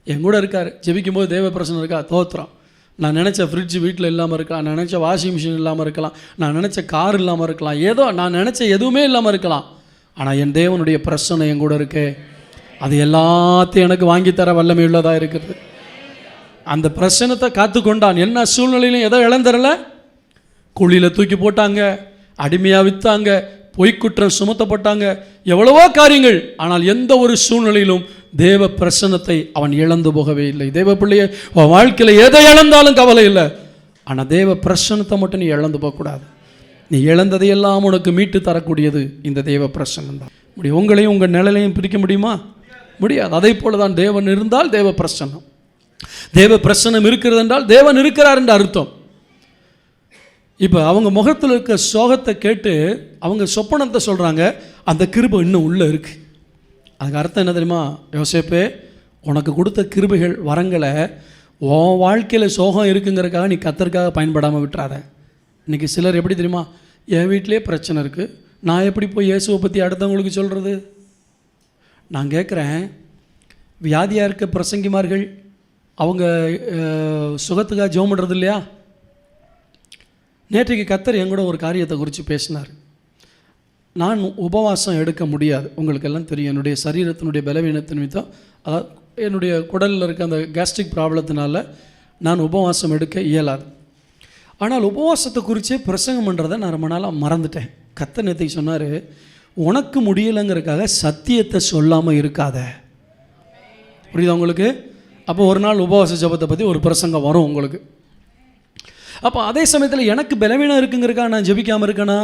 என் கூட இருக்கார், ஜெபிக்கும் போது தேவ பிரசனம் இருக்கா, தோத்துறோம். நான் நினச்ச ஃப்ரிட்ஜ் வீட்டில் இல்லாமல் இருக்கலாம், நான் நினச்ச வாஷிங் மிஷின் இல்லாமல் இருக்கலாம், நான் நினச்ச கார் இல்லாமல் இருக்கலாம், ஏதோ நான் நினச்ச எதுவுமே இல்லாமல் இருக்கலாம். ஆனால் என் தேவனுடைய பிரசனம் என் கூட இருக்கு, அது எல்லாத்தையும் எனக்கு வாங்கித்தர வல்லமை உள்ளதாக இருக்கிறது. அந்த பிரசனத்தை காத்து கொண்டான். என்ன சூழ்நிலையிலும் எதோ இழந்துடல. குழியில் தூக்கி போட்டாங்க, அடிமையாக விற்றாங்க, பொய்க்குற்றம் சுமத்தப்பட்டாங்க, எவ்வளவோ காரியங்கள். ஆனால் எந்த ஒரு சூழ்நிலையிலும் தேவ பிரசன்னத்தை அவன் இழந்து போகவே இல்லை. தேவ பிள்ளைய வாழ்க்கையில் எதை இழந்தாலும் கவலை இல்லை, ஆனால் தேவ பிரசன்னத்தை மட்டும் நீ இழந்து போகக்கூடாது. நீ இழந்ததையெல்லாம் உனக்கு மீட்டு தரக்கூடியது இந்த தேவ பிரசன்னம் தான். முடியும், உங்களையும் உங்கள் நிழலையும் பிரிக்க முடியுமா? முடியாது. அதை போல தான் தேவன் இருந்தால் தேவ பிரசன்னம், தேவ பிரசன்னம் இருக்கிறது என்றால் தேவன் இருக்கிறார் என்று அர்த்தம். இப்போ அவங்க முகத்தில் இருக்க சோகத்தை கேட்டு அவங்க சொப்பனத்தை சொல்கிறாங்க, அந்த கிருபை இன்னும் உள்ளே இருக்குது. அதுக்கு அர்த்தம் என்ன தெரியுமா? யோசேப்பே, உனக்கு கொடுத்த கிருபைகள், வரங்களை உன் வாழ்க்கையில் சோகம் இருக்குங்கிறதுக்காக நீ கர்த்தருக்காக பயன்படாமல் விட்டுறாத. இன்றைக்கி சிலர் எப்படி தெரியுமா, என் வீட்டிலே பிரச்சனை இருக்குது, நான் எப்படி போய் இயேசுவை பற்றி அடுத்தவங்களுக்கு சொல்கிறது? நான் கேட்குறேன், வியாதியாக இருக்க பிரசங்கிமார்கள் அவங்க சுகத்துக்காக ஜெபம் பண்ணுறது இல்லையா? நேற்றைக்கு கர்த்தர் எங்கூட ஒரு காரியத்தை குறித்து பேசினார். நான் உபவாசம் எடுக்க முடியாது, உங்களுக்கெல்லாம் தெரியும். என்னுடைய சரீரத்தினுடைய பலவீனத்தின் நிமித்தம், அதாவது என்னுடைய குடலில் இருக்க அந்த கேஸ்ட்ரிக் ப்ராப்ளத்தினால நான் உபவாசம் எடுக்க இயலாது. ஆனால் உபவாசத்தை குறித்தே பிரசங்கம் பண்ணுறதை நான் ரொம்ப நாளாக மறந்துட்டேன். கர்த்தர் நேற்றைக்கு சொன்னார், உனக்கு முடியலைங்கிறதுக்காக சத்தியத்தை சொல்லாமல் இருக்காத. புரியுதா உங்களுக்கு? அப்போ ஒரு நாள் உபவாச ஜபத்தை பற்றி ஒரு பிரசங்கம் வரும் உங்களுக்கு. அப்போ அதே சமயத்தில் எனக்கு பலவீனம் இருக்குங்கிறக்காக நான் ஜெபிக்காமல் இருக்கேனா?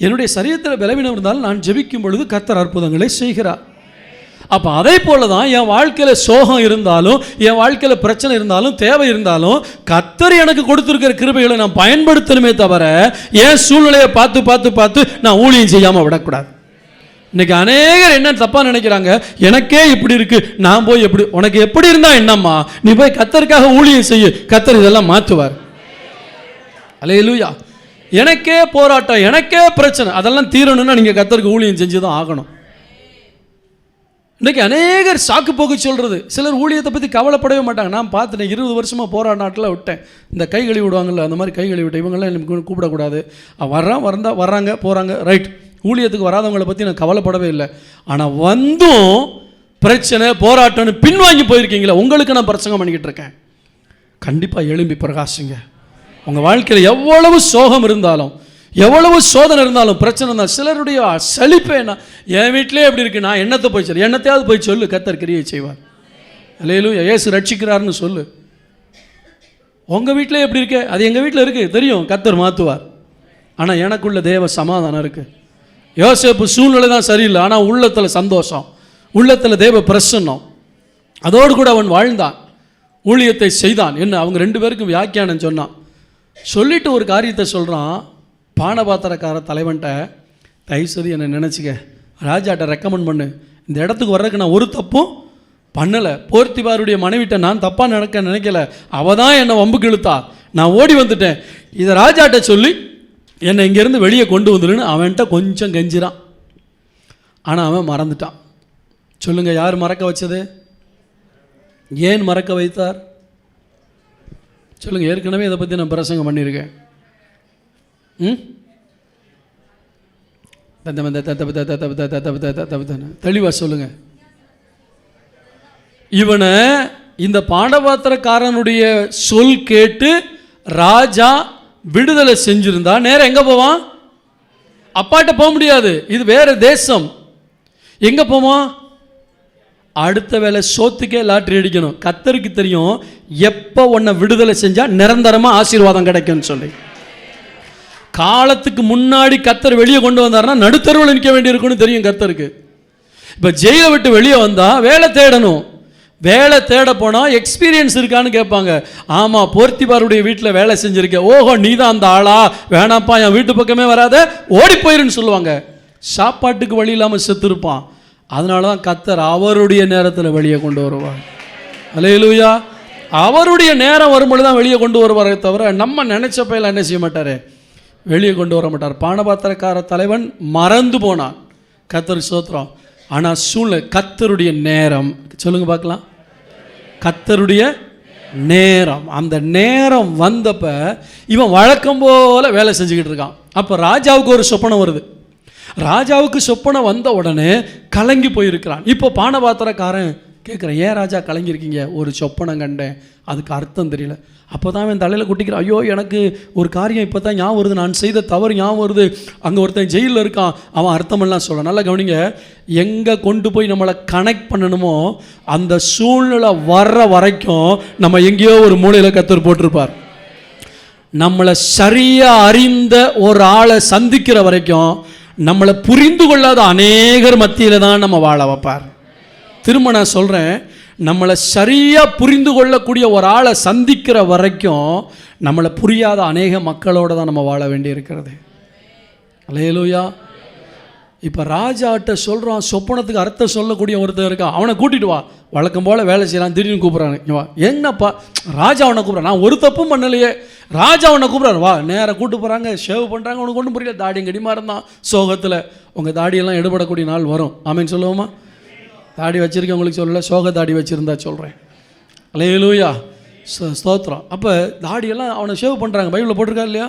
என்னுடைய சரீரத்தில் பலவீனம் இருந்தாலும் நான் ஜெபிக்கும் பொழுது கர்த்தர் அற்புதங்களை செய்கிறார். அப்போ அதே போல தான் என் வாழ்க்கையில் சோகம் இருந்தாலும், என் வாழ்க்கையில் பிரச்சனை இருந்தாலும், தேவை இருந்தாலும், கர்த்தர் எனக்கு கொடுத்துருக்கிற கிருபைகளை நான் பயன்படுத்தணுமே தவிர என் சூழ்நிலையை பார்த்து பார்த்து பார்த்து நான் ஊழியம் செய்யாமல் விடக்கூடாது. இன்னைக்கு அநேகர் என்ன தப்பாக நினைக்கிறாங்க, எனக்கே இப்படி இருக்கு, நான் போய் எப்படி, உனக்கு எப்படி இருந்தால் என்னம்மா, நீ போய் கர்த்தருக்காக ஊழியம் செய்ய, கர்த்தர் இதெல்லாம் மாற்றுவார். அல்லேலூயா. எனக்கே போராட்டம், எனக்கே பிரச்சனை, அதெல்லாம் தீரணும்னா நீங்கள் கர்த்தருக்கு ஊழியம் செஞ்சு தான் ஆகணும். இன்றைக்கி அநேகர் சாக்கு போக்கு சொல்கிறது. சிலர் ஊழியத்தை பற்றி கவலைப்படவே மாட்டாங்க. நான் பார்த்துட்டேன், 20 வருஷமாக போராட நாட்டில் விட்டேன். இந்த கை கழுவி விடுவாங்கள்ல, அந்த மாதிரி கை கழுவி விட்டேன். இவங்களாம் எனக்கு கூப்பிடக்கூடாது, வர்றாங்க போகிறாங்க, ரைட். ஊழியத்துக்கு வராதவங்களை பற்றி நான் கவலைப்படவே இல்லை. ஆனால் வந்தும் பிரச்சனை போராட்டம்னு பின்வாங்கி போயிருக்கீங்களா? உங்களுக்கு நான் பிரசங்கம் பண்ணிக்கிட்டு இருக்கேன். கண்டிப்பாக எழும்பி பிரகாசிங்க. உங்கள் வாழ்க்கையில் எவ்வளவு சோகம் இருந்தாலும், எவ்வளவு சோதனை இருந்தாலும், பிரச்சனை இருந்தால், சிலருடைய செழிப்பே என்ன, என் வீட்டிலே எப்படி இருக்குது, நான் என்னத்தை போய் சொல்லு, என்னத்தையாவது போய் சொல்லு, கர்த்தர் கிரியை செய்வார். அல்லேலூயா. இயேசு ரட்சிக்கிறார்னு சொல்லு. உங்கள் வீட்டிலே எப்படி இருக்கு, அது எங்கள் வீட்டில் இருக்குது தெரியும், கர்த்தர் மாற்றுவார். ஆனால் எனக்குள்ள தேவ சமாதானம் இருக்குது. யோசேப்பு சூழ்நிலை தான் சரியில்லை, ஆனால் உள்ளத்தில் சந்தோஷம், உள்ளத்தில் தேவ பிரசன்னம். அதோடு கூட அவன் வாழ்ந்தான், ஊழியத்தை செய்தான். என்ன, அவங்க 2 பேருக்கும் வியாக்கியானம் சொன்னான். சொல்லிட்டு ஒரு காரியத்தை சொல்கிறான். பானபாத்திரக்கார தலைவன்ட்ட, தயவுசெய்து என்னை நினச்சிக்க, ராஜாட்ட ரெக்கமெண்ட் பண்ணு, இந்த இடத்துக்கு வர்றதுக்கு நான் ஒரு தப்பும் பண்ணலை. போர்த்திபாருடைய மனைவிட்ட நான் தப்பாக நினைக்கல, அவள் தான் என்னை வம்புக்கு இழுத்தா, நான் ஓடி வந்துட்டேன். இதை ராஜாட்ட சொல்லி என்னை இங்கேருந்து வெளியே கொண்டு வந்துடுன்னு அவன்கிட்ட கொஞ்சம் கெஞ்சிறான். ஆனால் அவன் மறந்துட்டான். சொல்லுங்கள், யார் மறக்க வச்சது? ஏன் மறக்க வைத்தார்? சொல்லுங்கள். ஏற்கனவே இதை பற்றி நான் பிரசங்கம் பண்ணியிருக்கேன். தெளிவாக சொல்லுங்க. இவனை இந்த பானபாத்திரக்காரனுடைய சொல் கேட்டு ராஜா விடுதலை செஞ்சிருந்தா நேரம் எங்க போவான்? அப்பாட்ட போக முடியாது, இது வேற தேசம். எங்க போவான்? அடுத்த வேலை சோத்துக்கே லாட்டரி அடிக்கணும். கர்த்தருக்கு தெரியும் எப்போ உன்னை விடுதலை செஞ்சா நிரந்தரமாக ஆசீர்வாதம் கிடைக்கும்னு சொல்லி. காலத்துக்கு முன்னாடி கர்த்தர் வெளியே கொண்டு வந்தாருன்னா நடுத்தருவில் நிற்க வேண்டியிருக்குன்னு தெரியும் கர்த்தருக்கு. இப்போ ஜெயிலை விட்டு வெளியே வந்தால் வேலை தேடணும். வேலை தேட போனால் எக்ஸ்பீரியன்ஸ் இருக்கான்னு கேட்பாங்க. ஆமாம், போர்த்திபாருடைய வீட்டில் வேலை செஞ்சுருக்கேன். ஓஹோ, நீ தான் அந்த ஆளா? வேணாப்பா, என் வீட்டு பக்கமே வராத, ஓடி போயிருன்னு சொல்லுவாங்க. சாப்பாட்டுக்கு வழி இல்லாமல் செத்துருப்பான். அதனால தான் கர்த்தர் அவருடைய நேரத்தில் வெளியே கொண்டு வருவார். அல்லேலூயா. அவருடைய நேரம் வரும்பொழுது தான் வெளியே கொண்டு வருவாரே தவிர நம்ம நினைச்ச பையெல்லாம் என்ன செய்ய மாட்டார், வெளியே கொண்டு வர மாட்டார். பானபாத்திரக்கார தலைவன் மறந்து போனான். கர்த்தருக்கு ஸ்தோத்திரம். ஆனால் சூழ்நிலை, கர்த்தருடைய நேரம், சொல்லுங்க பார்க்கலாம், கர்த்தருடைய நேரம். அந்த நேரம் வந்தப்ப இவன் வழக்கம் போல வேலை செஞ்சுக்கிட்டு இருக்கான். அப்போ ராஜாவுக்கு ஒரு சொப்பனம் வருது. ராஜாவுக்கு சொப்பனம் வந்த உடனே கலங்கி போயிருக்கிறான். இப்போ பானபாத்திரக்காரன் கேட்குறேன், ஏன் ராஜா கலங்கியிருக்கீங்க? ஒரு சொப்பனம் கண்டேன், அதுக்கு அர்த்தம் தெரியல. அப்போ தான் அவன் தலையில் குட்டிக்கிறான். ஐயோ, எனக்கு ஒரு காரியம் இப்போ தான் ஞாபகம் வருது, நான் செய்த தவறு ஞாபகம் வருது. அங்கே ஒருத்தன் ஜெயிலில் இருக்கான், அவன் அர்த்தமெல்லாம் சொல்ல. நல்லா கவனிங்க, எங்கே கொண்டு போய் நம்மளை கனெக்ட் பண்ணணுமோ அந்த சூழ்நிலை வர்ற வரைக்கும் நம்ம எங்கேயோ ஒரு மூலையில் கர்த்தர் போட்டிருப்பார். நம்மளை சரியாக அறிந்த ஒரு ஆளை சந்திக்கிற வரைக்கும் நம்மளை புரிந்து கொள்ளாத அநேகர் மத்தியில் தான் நம்ம வாழ வைப்பார். திரும்ப நான் சொல்கிறேன், நம்மளை சரியாக புரிந்து கொள்ளக்கூடிய ஒரு ஆளை சந்திக்கிற வரைக்கும் நம்மளை புரியாத அநேக மக்களோடு தான் நம்ம வாழ வேண்டி இருக்கிறது. அல்லேலூயா. இப்போ ராஜாட்ட சொல்கிறான், சொப்பனத்துக்கு அர்த்தம் சொல்லக்கூடிய ஒருத்தர் இருக்கான், அவனை கூட்டிகிட்டு வா. வழக்கம் போல் வேலை செய்யலாம். திடீர்னு கூப்பிட்றாங்க, வா. என்னப்பா? ராஜா அவனை கூப்பிட்றான். நான் ஒரு தப்பும் பண்ணலையே, ராஜா அவனை கூப்பிட்றாரு, வா. நேராக கூப்பிட்டு போகிறாங்க, ஷேவ் பண்ணுறாங்க. உனக்கு ஒன்றும் புரியல, தாடியும் கடிமா இருந்தான் சோகத்தில். உங்கள் தாடியெல்லாம் எடுபடக்கூடிய நாள் வரும். ஆமேன்னு சொல்லுவோமா? தாடி வச்சுருக்கேன் உங்களுக்கு சொல்லலை, சோக தாடி வச்சுருந்தா சொல்கிறேன். அல்லேலூயா, ஸ்தோத்திரம். அப்போ தாடியெல்லாம் அவனை ஷேவ் பண்ணுறாங்க, பைபிளில் போட்டிருக்கா இல்லையா?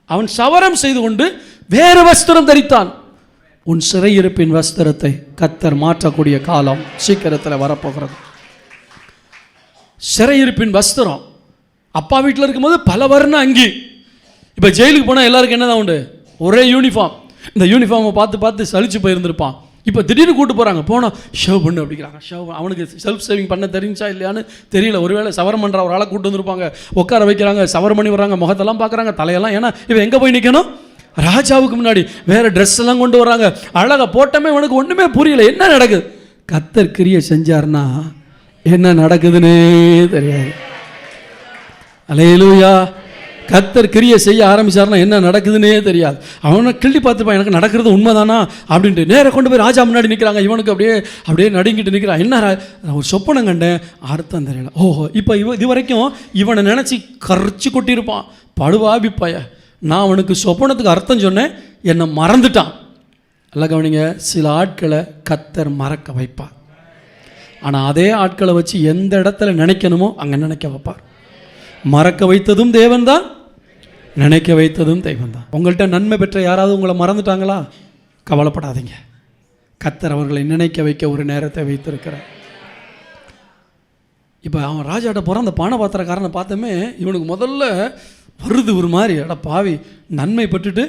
அவன் சவரம் செய்து கொண்டு வேறு வஸ்திரம் தரித்தான். உன் சிறையிருப்பின் வஸ்திரத்தை கர்த்தர் மாற்றக்கூடிய காலம் சீக்கிரத்தில் வரப்போகிறது. சிறையிருப்பின் வஸ்திரம் அப்பா வீட்டில் இருக்கும்போது பல வர்ண அங்கி. இப்போ ஜெயிலுக்கு போனால் எல்லாருக்கும் என்ன தான் உண்டு? ஒரே யூனிஃபார்ம். இந்த யூனிஃபார்மை பார்த்து பார்த்து சலிச்சு போயிருந்திருப்பான். இப்போ திடீர்னு கூப்பிட்டு போகிறாங்க, போனால் ஷேவ் பண்ணு அப்படிங்கிறாங்க. ஷேவ், அவனுக்கு செல்ஃப் சேவிங் பண்ண தெரிஞ்சா இல்லையான்னு தெரியல. ஒருவேளை சவரம் பண்ணுற ஒரு ஆளை கூப்பிட்டு வந்திருப்பாங்க, உட்கார வைக்கிறாங்க, சவரம் பண்ணி வர்றாங்க, முகத்தெல்லாம் பார்க்குறாங்க, தலையெல்லாம். ஏன்னா இவன் எங்கே போய் நிற்கணும்? ராஜாவுக்கு முன்னாடி. வேறு ட்ரெஸ் எல்லாம் கொண்டு வராங்க, அழகாக போட்டமே. இவனுக்கு ஒன்றுமே புரியல, என்ன நடக்குது. கர்த்தர் கிரியை செஞ்சார்னா என்ன நடக்குதுன்னே தெரியாது. அல்லேலூயா. கர்த்தர் கிரியை செய்ய ஆரம்பிச்சார்னா என்ன நடக்குதுன்னே தெரியாது. அவனை கிள்ளி பார்த்துப்பான், எனக்கு நடக்கிறது உண்மைதானா அப்படின்ட்டு. நேராக கொண்டு போய் ராஜா முன்னாடி நிற்கிறாங்க. இவனுக்கு அப்படியே நடுங்கிட்டு நிற்கிறான். என்ன, ஒரு சொப்பனம் கண்டேன், அர்த்தம் தெரியல. ஓஹோ, இப்போ இது வரைக்கும் இவனை நினச்சி கரைச்சி கொட்டியிருப்பான். படுவாபிப்பாய, நான் அவனுக்கு சொப்பனத்துக்கு அர்த்தம் சொன்னேன், என்னை மறந்துட்டான். எல்லாம் கவனிங்க, சில ஆட்களை கர்த்தர் மறக்க வைப்பார். ஆனால் அதே ஆட்களை வச்சு எந்த இடத்துல நினைக்கணுமோ அங்கே நினைக்க வைப்பார். மறக்க வைத்ததும் தேவன் தான், நினைக்க வைத்ததும் தெய்வம் தான். உங்கள்கிட்ட நன்மை பெற்ற யாராவது உங்களை மறந்துட்டாங்களா? கவலைப்படாதீங்க. கர்த்தர் அவர்களை நினைக்க வைக்க ஒரு நேரத்தை வைத்திருக்கிறார். இப்போ அவன் ராஜாட்ட போகிறான். அந்த பானபாத்திரக்காரனை பார்த்தோமே இவனுக்கு முதல்ல வருது ஒரு மாதிரி, அட பாவி, நன்மை பெற்றுட்டு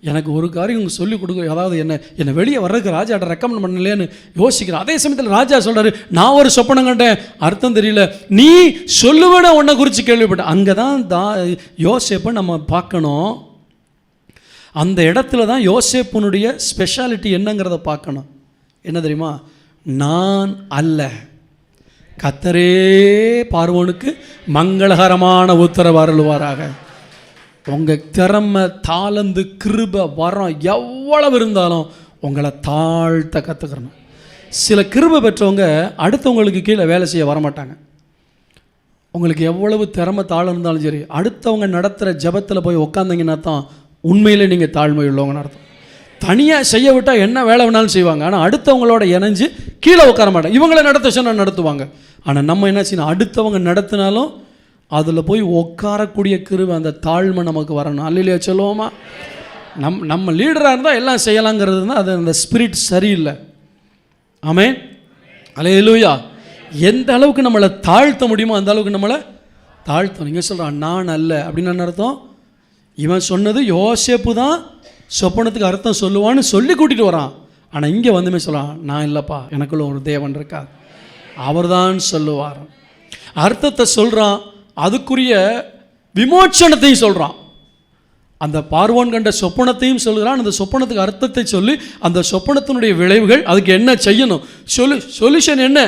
எனக்கு ஒரு காரியம் இவங்க சொல்லிக் கொடுக்க, அதாவது என்னை வெளியே வர்றதுக்கு ராஜாட்ட ரெக்கமெண்ட் பண்ணலையேன்னு யோசிக்கிறேன். அதே சமயத்தில் ராஜா சொல்கிறாரு, நான் ஒரு சொப்பனம் கண்டேன், அர்த்தம் தெரியல, நீ சொல்லுவேன உன்னை குறித்து கேள்விப்பட்டேன். அங்கே தான் யோசேப்பை நம்ம பார்க்கணும். அந்த இடத்துல தான் யோசேப்பனுடைய ஸ்பெஷாலிட்டி என்னங்கிறத பார்க்கணும். என்ன தெரியுமா? நான் அல்ல, கர்த்தரே பார்வோனுக்கு மங்களகரமான உத்தரவு அருளுவாராக. உங்கள் திறமை, தாளந்து, கிருபை, வரம் எவ்வளவு இருந்தாலும் உங்களை தாழ்த்த கற்றுக்கிறணும். சில கிருபை பெற்றவங்க அடுத்தவங்களுக்கு கீழே வேலை செய்ய வரமாட்டாங்க. உங்களுக்கு எவ்வளவு திறமை தாளம் இருந்தாலும் சரி, அடுத்தவங்க நடத்துகிற ஜபத்தில் போய் உக்காந்தீங்கன்னா தான் உண்மையிலே நீங்கள் தாழ்மை உள்ளவங்கன்னு அர்த்தம். தனியாக செய்ய விட்டால் என்ன வேலை வேணாலும் செய்வாங்க, ஆனால் அடுத்தவங்களோட இணைஞ்சு கீழே உட்கார மாட்டாங்க. இவங்களை நடத்த சொன்னால் நடத்துவாங்க. ஆனால் நம்ம என்ன செய்யணும்? அடுத்தவங்க நடத்தினாலும் அதில் போய் உட்காரக்கூடிய கிருபை, அந்த தாழ்மை நமக்கு வரணும். அல்லையா சொல்லுவோமா? நம்ம லீடராக இருந்தால் எல்லாம் செய்யலாங்கிறது தான், அது அந்த ஸ்பிரிட் சரியில்லை. ஆமென், அல்லேலூயா. எந்த அளவுக்கு நம்மளை தாழ்த்த முடியுமோ அந்த அளவுக்கு நம்மளை தாழ்த்தணும். நீங்கள் சொல்கிறான் நான் அல்ல அப்படின்னு என்ன அர்த்தம்? இவன் சொன்னது யோசேப்பு தான் சொப்பனத்துக்கு அர்த்தம் சொல்லுவான்னு சொல்லி கூட்டிகிட்டு வரான். ஆனால் இங்கே வந்துமே சொல்லலாம், நான் இல்லைப்பா, எனக்குள்ள ஒரு தேவன் இருக்கார், அவர் தான் சொல்லுவார். அர்த்தத்தை சொல்கிறான், அதுக்குரிய விமோச்சனத்தையும் சொல்கிறான். அந்த பார்வோன் கண்ட சொப்பனத்தையும் சொல்கிறான், அந்த சொப்பனத்துக்கு அர்த்தத்தை சொல்லி அந்த சொப்பனத்தினுடைய விளைவுகள், அதுக்கு என்ன செய்யணும், சொல்யூஷன் என்ன,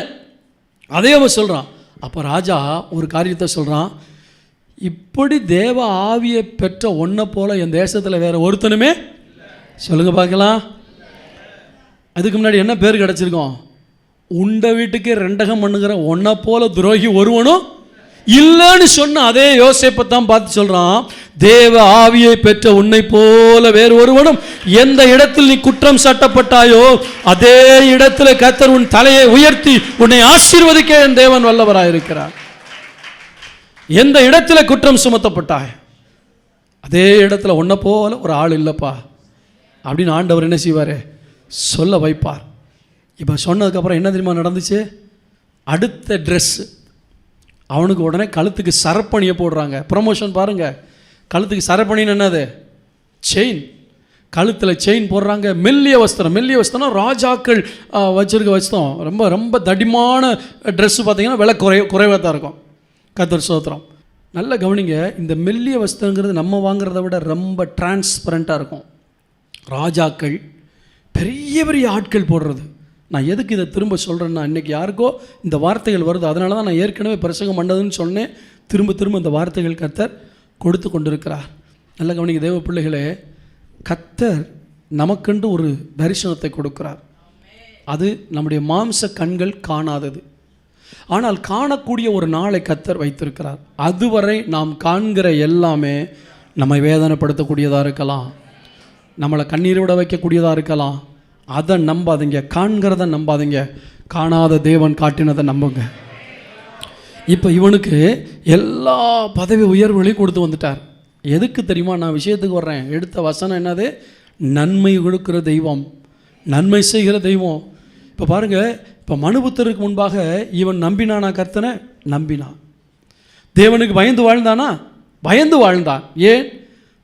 அதே அவன் சொல்கிறான். அப்போ ராஜா ஒரு காரியத்தை சொல்கிறான், இப்படி தேவ ஆவியை பெற்ற ஒன்றை போல என் தேசத்தில் வேறு ஒருத்தனுமே, சொல்லுங்க பார்க்கலாம். அதுக்கு முன்னாடி என்ன பேர் கிடச்சிருக்கோம்? உண்ட வீட்டுக்கு ரெண்டகம் பண்ணுகிற ஒன்றை போல துரோகி ஒருவனும் இல்லைன்னு சொன்ன அதே யோசேப்பை தான் பார்த்து சொல்கிறான், தேவ ஆவியை பெற்ற உன்னை போல வேறு ஒருவனும், எந்த இடத்தில் நீ குற்றம் சாட்டப்பட்டாயோ அதே இடத்துல கர்த்தர் உன் தலையை உயர்த்தி உன்னை ஆசீர்வதிக்க என் தேவன் வல்லவராயிருக்கிறார். எந்த இடத்துல குற்றம் சுமத்தப்பட்டாய் அதே இடத்துல உன்னை போல ஒரு ஆள் இல்லைப்பா அப்படின்னு ஆண்டவர் என்ன செய்வார்? சொல்ல வைப்பார். இப்போ சொன்னதுக்கப்புறம் என்ன தெரியுமா நடந்துச்சு? அடுத்த ட்ரெஸ்ஸு அவனுக்கு உடனே கழுத்துக்கு சரப்பணியை போடுறாங்க. ப்ரமோஷன் பாருங்கள். கழுத்துக்கு சரப்பணின்னு என்னது? செயின். கழுத்தில் செயின் போடுறாங்க. மெல்லிய வஸ்திரம். மெல்லிய வஸ்திரம் ராஜாக்கள் வச்சுருக்க வஸ்திரம். ரொம்ப ரொம்ப தடிமான ட்ரெஸ்ஸு பார்த்திங்கன்னா விலை குறைவாக தான் இருக்கும். கர்த்தர் ஸ்தோத்திரம். நல்ல கவனிங்க, இந்த மெல்லிய வஸ்திரங்கிறது நம்ம வாங்குறத விட ரொம்ப டிரான்ஸ்பரண்ட்டாக இருக்கும். ராஜாக்கள், பெரிய பெரிய ஆட்கள் போடுறது. நான் எதுக்கு இதை திரும்ப சொல்கிறேன்னா, இன்றைக்கி யாருக்கோ இந்த வார்த்தைகள் வருது, அதனால தான் நான் ஏற்கனவே பிரசங்கம் பண்ணதுன்னு சொன்னேன். திரும்ப திரும்ப இந்த வார்த்தைகள் கர்த்தர் கொடுத்து கொண்டிருக்கிறார். நல்ல கவனிங்க தேவ பிள்ளைகளே, கர்த்தர் நமக்கென்று ஒரு தரிசனத்தை கொடுக்கிறார். அது நம்முடைய மாம்ச கண்கள் காணாதது, ஆனால் காணக்கூடிய ஒரு நாளை கர்த்தர் வைத்திருக்கிறார். அதுவரை நாம் காண்கிற எல்லாமே நம்மை வேதனைப்படுத்தக்கூடியதாக இருக்கலாம், நம்மளை கண்ணீர் விட வைக்கக்கூடியதாக இருக்கலாம். அதை நம்பாதீங்க, காண்கிறத நம்பாதீங்க, காணாத தேவன் காட்டினதை நம்புங்க. இப்போ இவனுக்கு எல்லா பதவி உயர்வுகளையும் கொடுத்து வந்துட்டார். எதுக்கு தெரியுமா? நான் விஷயத்துக்கு வர்றேன். எடுத்த வசனம் என்னது? நன்மை கொடுக்கிற தெய்வம், நன்மை செய்கிற தெய்வம். இப்போ பாருங்கள், இப்போ மனுபுத்தருக்கு முன்பாக இவன் நம்பினானா? கர்த்தனை நம்பினான். தேவனுக்கு பயந்து வாழ்ந்தானா? பயந்து வாழ்ந்தான். ஏன்?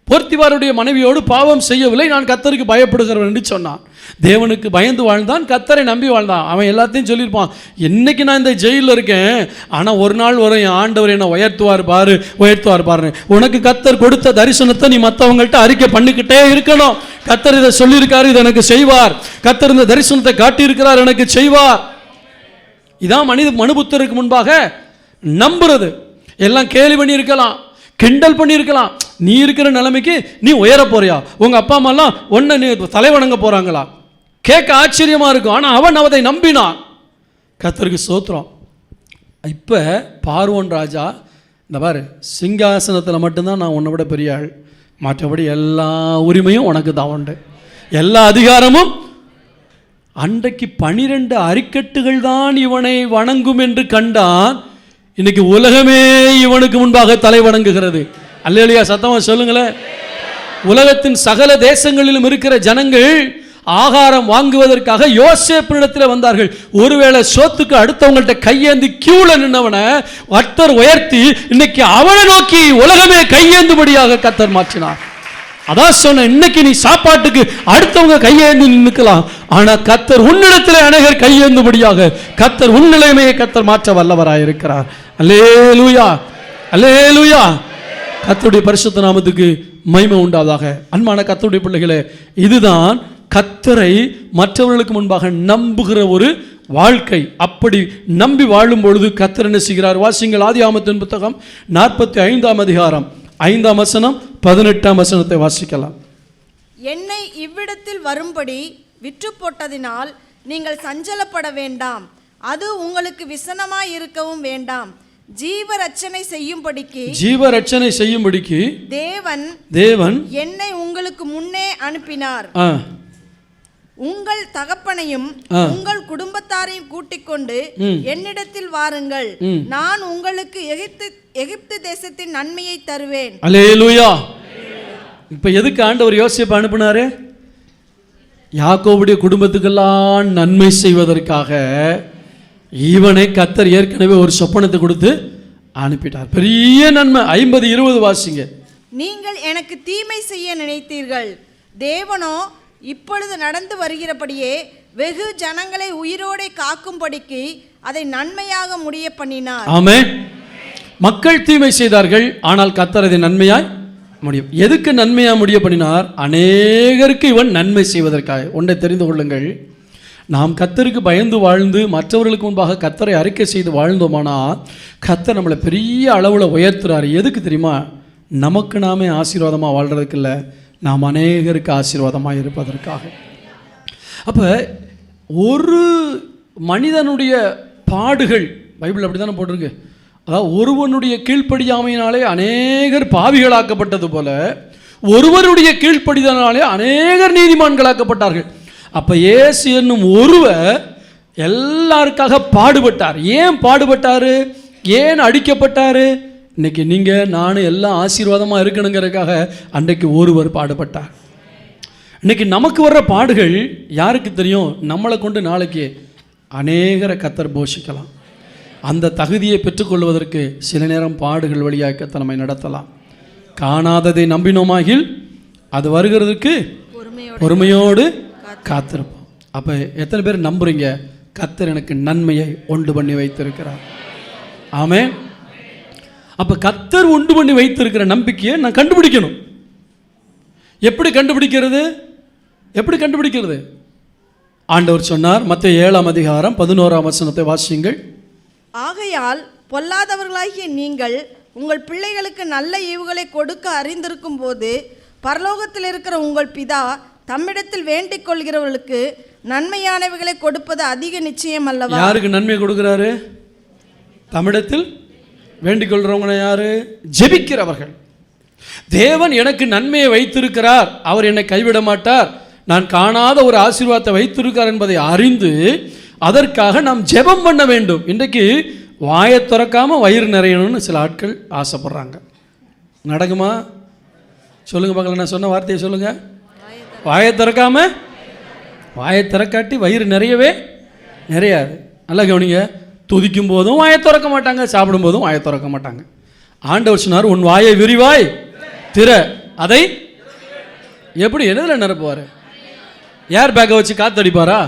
போர்த்திபாருடைய மனைவியோடு பாவம் செய்யவில்லை, நான் கர்த்தருக்கு பயப்படுகிறவன் என்று சொன்னான். தேவனுக்கு பயந்து வாழ்ந்தான், கர்த்தரை நம்பி வாழ்ந்தான். அவன் எல்லாத்தையும் சொல்லியிருப்பான், என்னைக்கு நான் இந்த ஜெயிலில் இருக்கேன், ஆனால் ஒரு நாள் வரும் என் ஆண்டவர் என்னை உயர்த்துவார் பாரு, உயர்த்துவார் பாரு. உனக்கு கர்த்தர் கொடுத்த தரிசனத்தை நீ மற்றவங்கள்ட்ட அறிக்கை பண்ணிக்கிட்டே இருக்கணும். கர்த்தர் இதை சொல்லியிருக்காரு, இதை எனக்கு செய்வார். கர்த்தர் இந்த தரிசனத்தை காட்டியிருக்கிறார், எனக்கு செய்வார். இதான் மனுபுத்தருக்கு முன்பாக நம்புறது. எல்லாம் கேலி பண்ணியிருக்கலாம், கிண்டல் பண்ணியிருக்கலாம். நீ இருக்கிற நிலைமைக்கு நீ உயர போறியா? உங்கள் அப்பா அம்மாலாம் ஒன்றை நீ தலைவணங்க போகிறாங்களா? கேட்க ஆச்சரியமாக இருக்கும். ஆனால் அவன் அவதை நம்பினான். கர்த்தருக்கு ஸ்தோத்திரம். இப்போ பார்வோன் ராஜா, இந்த பாரு, சிங்காசனத்தில் மட்டும்தான் நான் உன்னை விட பெரிய ஆள், மற்றபடி எல்லா உரிமையும் உனக்கு தான் உண்டு, எல்லா அதிகாரமும். அன்றைக்கு 12 அரிக்கட்டுகள் தான் இவனை வணங்கும் என்று கண்டான். இன்னைக்கு உலகமே இவனுக்கு முன்பாக தலை வணங்குகிறது. அல்லேலூயா, சத்தமா சொல்லுங்களேன். உலகத்தின் சகல தேசங்களிலும் இருக்கிற ஜனங்கள் ஆகாரம் வாங்குவதற்காக யோசேப்பினிடத்தில் வந்தார்கள். ஒருவேளை சோத்துக்கு அடுத்தவங்கள்ட்ட கையேந்தி கியூல நின்னவனை கர்த்தர் உயர்த்தி இன்னைக்கு அவனை நோக்கி உலகமே கையேந்துபடியாக கர்த்தர் மாற்றினார். அதான் சொன்ன, இன்னைக்கு நீ சாப்பாட்டுக்கு அடுத்தவங்க கையேந்தி நிற்கலாம், ஆனா கர்த்தர் உன்னிடத்திலே அநேகர் கையேந்துபடியாக கர்த்தர் உன் நிலைமையை கர்த்தர் மாற்ற வல்லவராய் இருக்கிறார். அல்லேலூயா, அல்லேலூயா. கர்த்தருடைய பரிசுத்த நாமத்துக்கு மகிமை உண்டாதாக. அன்பான கர்த்தருடைய பிள்ளைகளே, இதுதான் கர்த்தரை மற்றவர்களுக்கு முன்பாக நம்புகிற ஒரு வாழ்க்கை. அப்படி நம்பி வாழும் பொழுது கர்த்தர் என்ன செய்கிறார்? வாசிங்கள் ஆதியாகமத்தின் புத்தகம் 45ஆம் அதிகாரம் 5ஆம் வசனம் 18ஆம் வசனத்தை வாசிக்கலாம். என்னை இவ்விடத்தில் வரும்படி விற்று போட்டதினால் நீங்கள் சஞ்சலப்பட வேண்டாம், அது உங்களுக்கு விசனமாய் இருக்கவும் வேண்டாம். ஜீவரட்சணை செய்யும்படிக்கு தேவன் என்னை உங்களுக்கு முன்னே அனுப்பினார். உங்கள் தகப்பனையும் உங்கள் குடும்பத்தாரையும் கூட்டிக் கொண்டு என்னிடத்தில் வாருங்கள், நான் உங்களுக்கு எகிப்து தேசத்தின் நன்மையை தருவேன். அல்லேலூயா. இப்ப எதுக்கு ஆண்டவர் யோசேப்பை அனுப்பினாரு? யாக்கோபுடைய குடும்பத்துக்கெல்லாம் நன்மை செய்வதற்காக. இவனை கர்த்தர் ஏற்கனவே ஒரு சொப்பனத்தை கொடுத்து அனுப்பிட்டார். பெரிய நன்மை. 50-20 வாசிங்க. நீங்கள் எனக்கு தீமை செய்ய நினைத்தீர்கள், தேவனோ இப்பொழுது நடந்து வருகிறபடியே வெகு ஜனங்களை உயிரோடே காக்கும்படிக்கு அதை நன்மையாக முடிய பண்ணினார். ஆமென். மக்கள் தீமை செய்தார்கள், ஆனால் கர்த்தர் அதை நன்மையாய் முடியும். எதுக்கு நன்மையா முடிய பண்ணினார்? அநேகருக்கு இவன் நன்மை செய்வதற்காக. ஒன்றை தெரிந்து கொள்ளுங்கள், நாம் கர்த்தருக்கு பயந்து வாழ்ந்து மற்றவர்களுக்கு முன்பாக கர்த்தரை அறிக்கை செய்து வாழ்ந்தோமானால் கர்த்தர் நம்மளை பெரிய அளவில் உயர்த்துறாரு. எதுக்கு தெரியுமா? நமக்கு நாமே ஆசீர்வாதமாக வாழ்றதுக்கு இல்லை, நாம் அநேகருக்கு ஆசீர்வாதமாக இருப்பதற்காக. அப்போ ஒரு மனிதனுடைய பாடுகள் பைபிள் அப்படி தானே போட்டிருக்கு. அதாவது ஒருவனுடைய கீழ்ப்படியாமையினாலே அநேகர் பாவிகளாக்கப்பட்டது போல ஒருவருடைய கீழ்ப்படிதனாலே அநேகர் நீதிமான்களாக்கப்பட்டார்கள். அப்போ இயேசு என்னும் ஒருவர் எல்லாருக்காக பாடுபட்டார். ஏன் பாடுபட்டார்? ஏன் அடிக்கப்பட்டார்? இன்னைக்கு நீங்கள் நானும் எல்லாம் ஆசீர்வாதமாக இருக்கணுங்கிறதுக்காக அன்றைக்கு ஒருவர் பாடுபட்டார். இன்னைக்கு நமக்கு வர்ற பாடுகள் யாருக்கு தெரியும்? நம்மளை கொண்டு நாளைக்கு அநேகரை கர்த்தர் போஷிக்கலாம். அந்த தகுதியை பெற்றுக்கொள்வதற்கு சில நேரம் பாடுகள் வழியாக கர்த்தர் நம்மை நடத்தலாம். காணாததை நம்பினோமாகில் அது வருகிறதுக்கு பொறுமையோடு காத்திருப்போம். அப்போ எத்தனை பேர் நம்புறீங்க கர்த்தர் எனக்கு நன்மையை உண்டு பண்ணி வைத்திருக்கிறார்? ஆமென். அப்போ கர்த்தர் உண்டு பண்ணி வைத்திருக்கிற நம்பிக்கையை நான் கண்டுபிடிக்கணும். எப்படி கண்டுபிடிக்கிறது? எப்படி கண்டுபிடிக்கிறது? ஆண்டவர் சொன்னார், மத்தேயு 7ஆம் அதிகாரம் 11ஆம் வசனத்தை வாசியுங்கள். ஆகையால் பொல்லாதவர்களாகிய நீங்கள் உங்கள் பிள்ளைகளுக்கு நல்ல ஈவுகளை கொடுக்க அறிந்திருக்கும் போது பரலோகத்தில் இருக்கிற உங்கள் பிதா தம்மிடத்தில் வேண்டிக் கொள்கிறவர்களுக்கு நன்மையானவைகளை கொடுப்பது அதிக நிச்சயம் அல்லவா? யாருக்கு நன்மை கொடுக்கிறாரு? தம்மிடத்தில் வேண்டிக் கொள்றவங்க யாரு? ஜெபிக்கிறவர்கள். தேவன் எனக்கு நன்மையை வைத்திருக்கிறார், அவர் என்னை கைவிட மாட்டார், நான் காணாத ஒரு ஆசீர்வாதத்தை வைத்திருக்கிறார் என்பதை அறிந்து அதற்காக நாம் ஜெபம் பண்ண வேண்டும். இன்றைக்கு வாயை திறக்காம வயிறு நிறையணும்னு சில ஆட்கள் ஆசைப்படுறாங்க. நடக்குமா? சொல்லுங்க பார்க்கலாம். நான் சொன்ன வார்த்தையை சொல்லுங்க. வாயை திறக்காம, வாயை திறக்காட்டி வயிறு நிறையவே நிறையாது. நல்லா கவனிங்க. துதிக்கும் போதும் வாயை திறக்க மாட்டாங்க, சாப்பிடும் போதும் வாயை திறக்க மாட்டாங்க. ஆண்டவர் சொன்னார், உன் வாயை விரிவாய் திற, அதை எப்படி என்னதில் நிரப்புவார்? ஏர் பேக்கை வச்சு காத்தடிப்பாரா?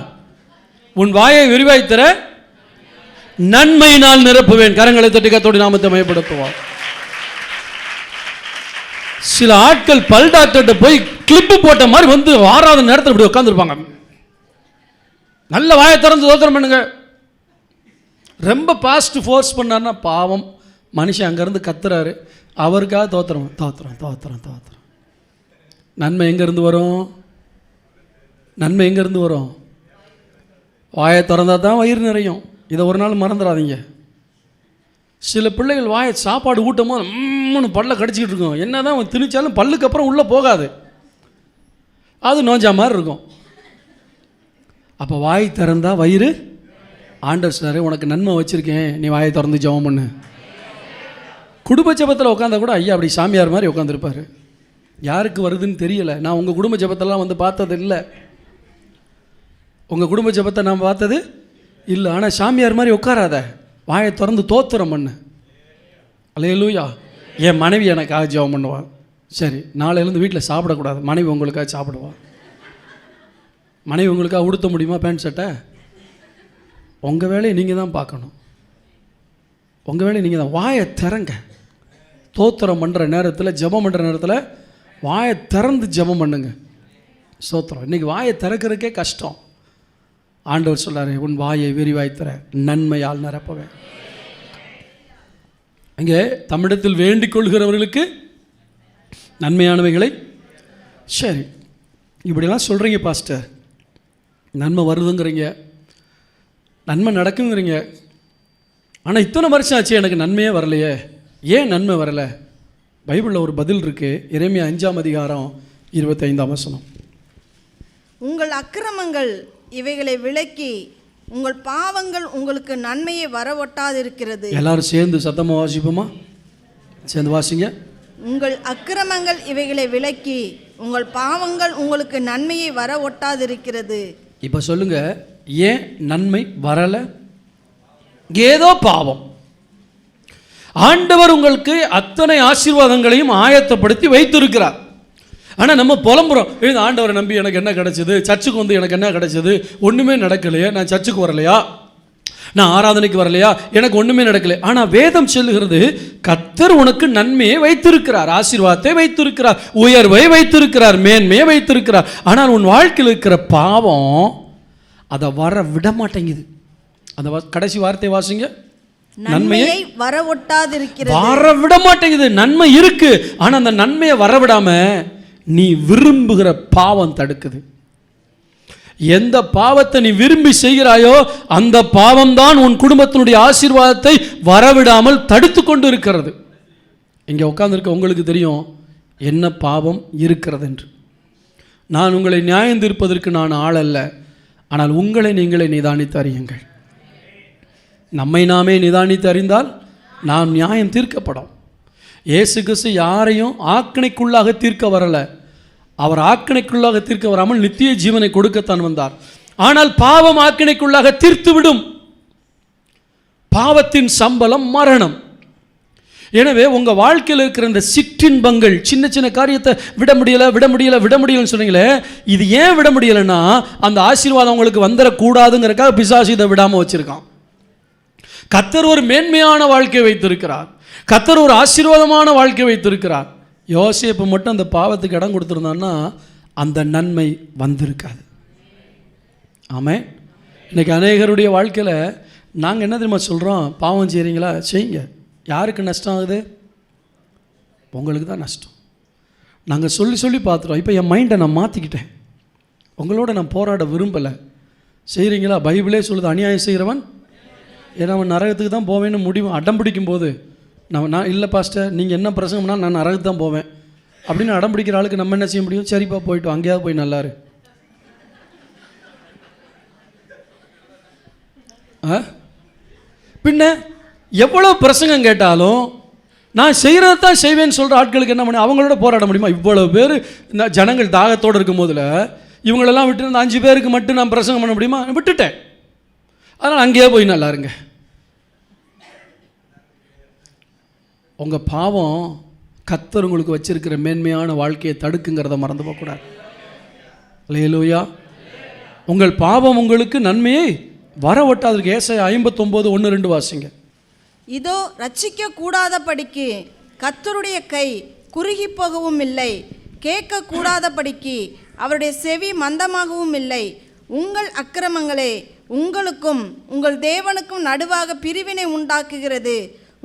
உன் வாயை விரிவாய் திற, நன்மையினால் நிரப்புவேன். கரங்களை தட்டி கர்த்தருடைய நாமத்தை மகிமைப்படுத்துவார். சில ஆட்கள் பல் டாக்டர்கிட்ட போய் கிளிப்பு போட்ட மாதிரி வந்து வாராத நேரத்தில் இப்படி உட்காந்துருப்பாங்க. நல்ல வாயை திறந்து தோத்திரம் பண்ணுங்க. ரொம்ப பாஸ்ட் ஃபோர்ஸ் பண்ணார்னா பாவம் மனுஷன் அங்கேருந்து கத்துறாரு, அவருக்காக தோத்திரம் தோத்திரம் தோத்திரம் தோத்திரம். நன்மை எங்கேருந்து வரும்? நன்மை எங்கேருந்து வரும்? வாயை திறந்தால் தான் வயிறு நிறையும். இதை ஒரு நாள் மறந்துடாதீங்க. சில பிள்ளைகள் வாயை சாப்பாடு ஊட்டும் போது பல்ல கடிச்சிக்கிட்டு இருக்கும். என்ன தான் திணிச்சாலும் பல்லுக்கு அப்புறம் உள்ளே போகாது, அது நோஞ்சா மாதிரி இருக்கும். அப்போ வாய் திறந்தா வயிறு, ஆண்டவர் சொன்னாரு உனக்கு நன்மை வச்சுருக்கேன், நீ வாயை திறந்து ஜெபம் பண்ணு. குடும்ப ஜெபத்தில் உட்காந்தா கூட ஐயா அப்படி சாமியார் மாதிரி உட்காந்துருப்பார். யாருக்கு வருதுன்னு தெரியல. நான் உங்கள் குடும்ப ஜெபத்தெல்லாம் வந்து பார்த்தது இல்லை, உங்கள் குடும்ப ஜெபத்தை நான் பார்த்தது இல்லை. ஆனால் சாமியார் மாதிரி உட்காராத, வாயை திறந்து தோத்திரம் பண்ணு. அல்லேலூயா. என் மனைவி எனக்காக ஜெபம் பண்ணுவாள். சரி, நாளையிலேருந்து வீட்டில் சாப்பிடக்கூடாது, மனைவி உங்களுக்காக சாப்பிடுவா. மனைவி உங்களுக்காக உடுத்த முடியுமா பேண்ட் ஷர்ட்டை? உங்கள் வேலையை நீங்கள் தான் பார்க்கணும். உங்கள் வேலையை நீங்கள் தான். வாயை திறங்க. தோத்திரம் பண்ணுற நேரத்தில், ஜெபம் பண்ணுற நேரத்தில் வாயை திறந்து ஜெபம் பண்ணுங்க. ஸ்தோத்திரம். இன்றைக்கி வாயை திறக்கிறதுக்கே கஷ்டம். ஆண்டவர் சொல்கிறாரு, உன் வாயை விரிவாய் திற, நன்மையால் நிரப்பவேன். இங்கே தம்மிடத்தில் வேண்டிக் கொள்கிறவர்களுக்கு நன்மையானவைகளை. சரி, இப்படிலாம் சொல்கிறீங்க பாஸ்டர், நன்மை வருதுங்கிறீங்க, நன்மை நடக்குங்கிறீங்க. ஆனால் இத்தனை வருஷம் ஆச்சு எனக்கு நன்மையே வரலையே, ஏன் நன்மை வரலை? பைபிளில் ஒரு பதில் இருக்குது. எரேமியா 5:25. உங்கள் அக்கிரமங்கள் இவைகளை விலக்கி உங்கள் பாவங்கள் உங்களுக்கு நன்மையை வரவொட்டாதிருக்கிறது. எல்லாரும் சேர்ந்து சத்தமாக வாசிப்போமா? சேர்ந்து வாசிங்க. உங்கள் அக்கிரமங்கள் இவைகளை விலக்கி உங்கள் பாவங்கள் உங்களுக்கு நன்மையை வரவொட்டாதிருக்கிறது. இப்போ சொல்லுங்க, ஏன் நன்மை வரலை? ஏதோ பாவம். ஆண்டவர் உங்களுக்கு அத்தனை ஆசீர்வாதங்களையும் ஆயத்தப்படுத்தி வைத்திருக்கிறார். ஆனால் நம்ம புலம்புறோம், இந்த ஆண்டவரை நம்பி எனக்கு என்ன கிடைச்சது, சர்ச்சுக்கு வந்து எனக்கு என்ன கிடைச்சது, ஒன்றுமே நடக்கலையே, நான் சர்ச்சுக்கு வரலையா, நான் ஆராதனைக்கு வரலையா, எனக்கு ஒன்றுமே நடக்கலையே. ஆனால் வேதம் சொல்லுகிறது, கர்த்தர் உனக்கு நன்மையை வைத்திருக்கிறார், ஆசீர்வாதத்தை வைத்திருக்கிறார், உயர்வை வைத்திருக்கிறார், மேன்மையை வைத்திருக்கிறார். ஆனால் உன் வாழ்க்கையில் இருக்கிற பாவம் அதை வர விட மாட்டேங்குது. அந்த கடைசி வார்த்தை வாசிங்க. நன்மையை வரவொட்டாதிருக்கிறது. வர விட மாட்டேங்குது. நன்மை இருக்கு, ஆனால் அந்த நன்மையை வரவிடாம நீ விரும்புகிற பாவம் தடுக்குது. எந்த பாவத்தை நீ விரும்பி செய்கிறாயோ அந்த பாவம் தான் உன் குடும்பத்தினுடைய ஆசீர்வாதத்தை வரவிடாமல் தடுத்து கொண்டு இருக்கிறது. இங்கே உட்கார்ந்துருக்க உங்களுக்கு தெரியும் என்ன பாவம் இருக்கிறது என்று. நான் உங்களை நியாயம் தீர்ப்பதற்கு நான் ஆள் அல்ல, ஆனால் உங்களை நீங்களே நிதானித்து அறியுங்கள். நம்மை நாமே நிதானித்து அறிந்தால் நாம் நியாயம் தீர்க்கப்படும். இயேசு கிறிஸ்து யாரையும் ஆக்கினைக்குள்ளாக தீர்க்க வரலை. அவர் ஆக்கினைக்குள்ளாக தீர்க்க வராமல் நித்திய ஜீவனை கொடுக்கத்தான் வந்தார். ஆனால் பாவம் ஆக்கினைக்குள்ளாக தீர்த்துவிடும். பாவத்தின் சம்பளம் மரணம். எனவே உங்கள் வாழ்க்கையில் இருக்கிற இந்த சிற்றின்பங்கள், சின்ன சின்ன காரியத்தை விட முடியலன்னு சொன்னீங்களே, இது ஏன் விட முடியலைன்னா அந்த ஆசீர்வாதம் உங்களுக்கு வந்துடக்கூடாதுங்கிறக்காக பிசாசு இதை விடாமல் வச்சிருக்கான். கர்த்தர் ஒரு மேன்மையான வாழ்க்கை வைத்திருக்கிறார், கர்த்தர் ஒரு ஆசீர்வாதமான வாழ்க்கை வைத்திருக்கிறார். யோசேப்பு மட்டும் அந்த பாவத்துக்கு இடம் கொடுத்துருந்தான்னா அந்த நன்மை வந்திருக்காது. ஆமாம். இன்றைக்கி அநேகருடைய வாழ்க்கையில் நாங்கள் என்ன தெரியுமா சொல்கிறோம், பாவம் செய்கிறீங்களா செய்யுங்க, யாருக்கு நஷ்டம் ஆகுது? உங்களுக்கு தான் நஷ்டம். நாங்கள் சொல்லி பார்த்துட்டோம். இப்போ என் மைண்டை நான் மாற்றிக்கிட்டேன், உங்களோட நான் போராட விரும்பலை. செய்கிறீங்களா? பைபிளே சொல்லுது, அநியாயம் செய்கிறவன் ஏன்னா அவன் நரகத்துக்கு தான் போவேன்னு முடிவு அடம் பிடிக்கும் போது நான் இல்லை பாஸ்டர் நீங்கள் என்ன பிரசங்கம்னா நான் நரகத்துக்கு தான் போவேன் அப்படின்னு அடம் பிடிக்கிற ஆளுக்கு நம்ம என்ன செய்ய முடியும்? சரிப்பா போயிட்டோம், அங்கேயாவது போய் நல்லாரு. பின்ன எவ்வளோ பிரசங்கம் கேட்டாலும் நான் செய்கிறத தான் செய்வேன்னு சொல்கிற ஆட்களுக்கு என்ன பண்ணி அவங்களோட போராட முடியுமா? இவ்வளோ பேர் ஜனங்கள் தாகத்தோடு இருக்கும் போதில் இவங்களெல்லாம் விட்டு அந்த 5 பேருக்கு மட்டும் நான் பிரசங்கம் பண்ண முடியுமா? விட்டுட்டேன். அதனால் அங்கேயே போய் நல்லா இருங்க. உங்கள் பாவம் கர்த்தர் உங்களுக்கு வச்சிருக்கிற மேன்மையான வாழ்க்கையை தடுக்குங்கிறத மறந்து போகக்கூடாது. அல்லேலூயா. உங்கள் பாவம் உங்களுக்கு நன்மையை வரவொட்டாதற்கு. ஏசாயா 59:1-2 வாசிங்க. இதோ ரட்சிக்க கூடாதபடிக்கு கர்த்தருடைய கை குறுகி போகவும் இல்லை, கேட்க கூடாதபடிக்கு அவருடைய செவி மந்தமாகவும் இல்லை. உங்கள் அக்கிரமங்களே உங்களுக்கும் உங்கள் தேவனுக்கும் நடுவாக பிரிவினை உண்டாக்குகிறது.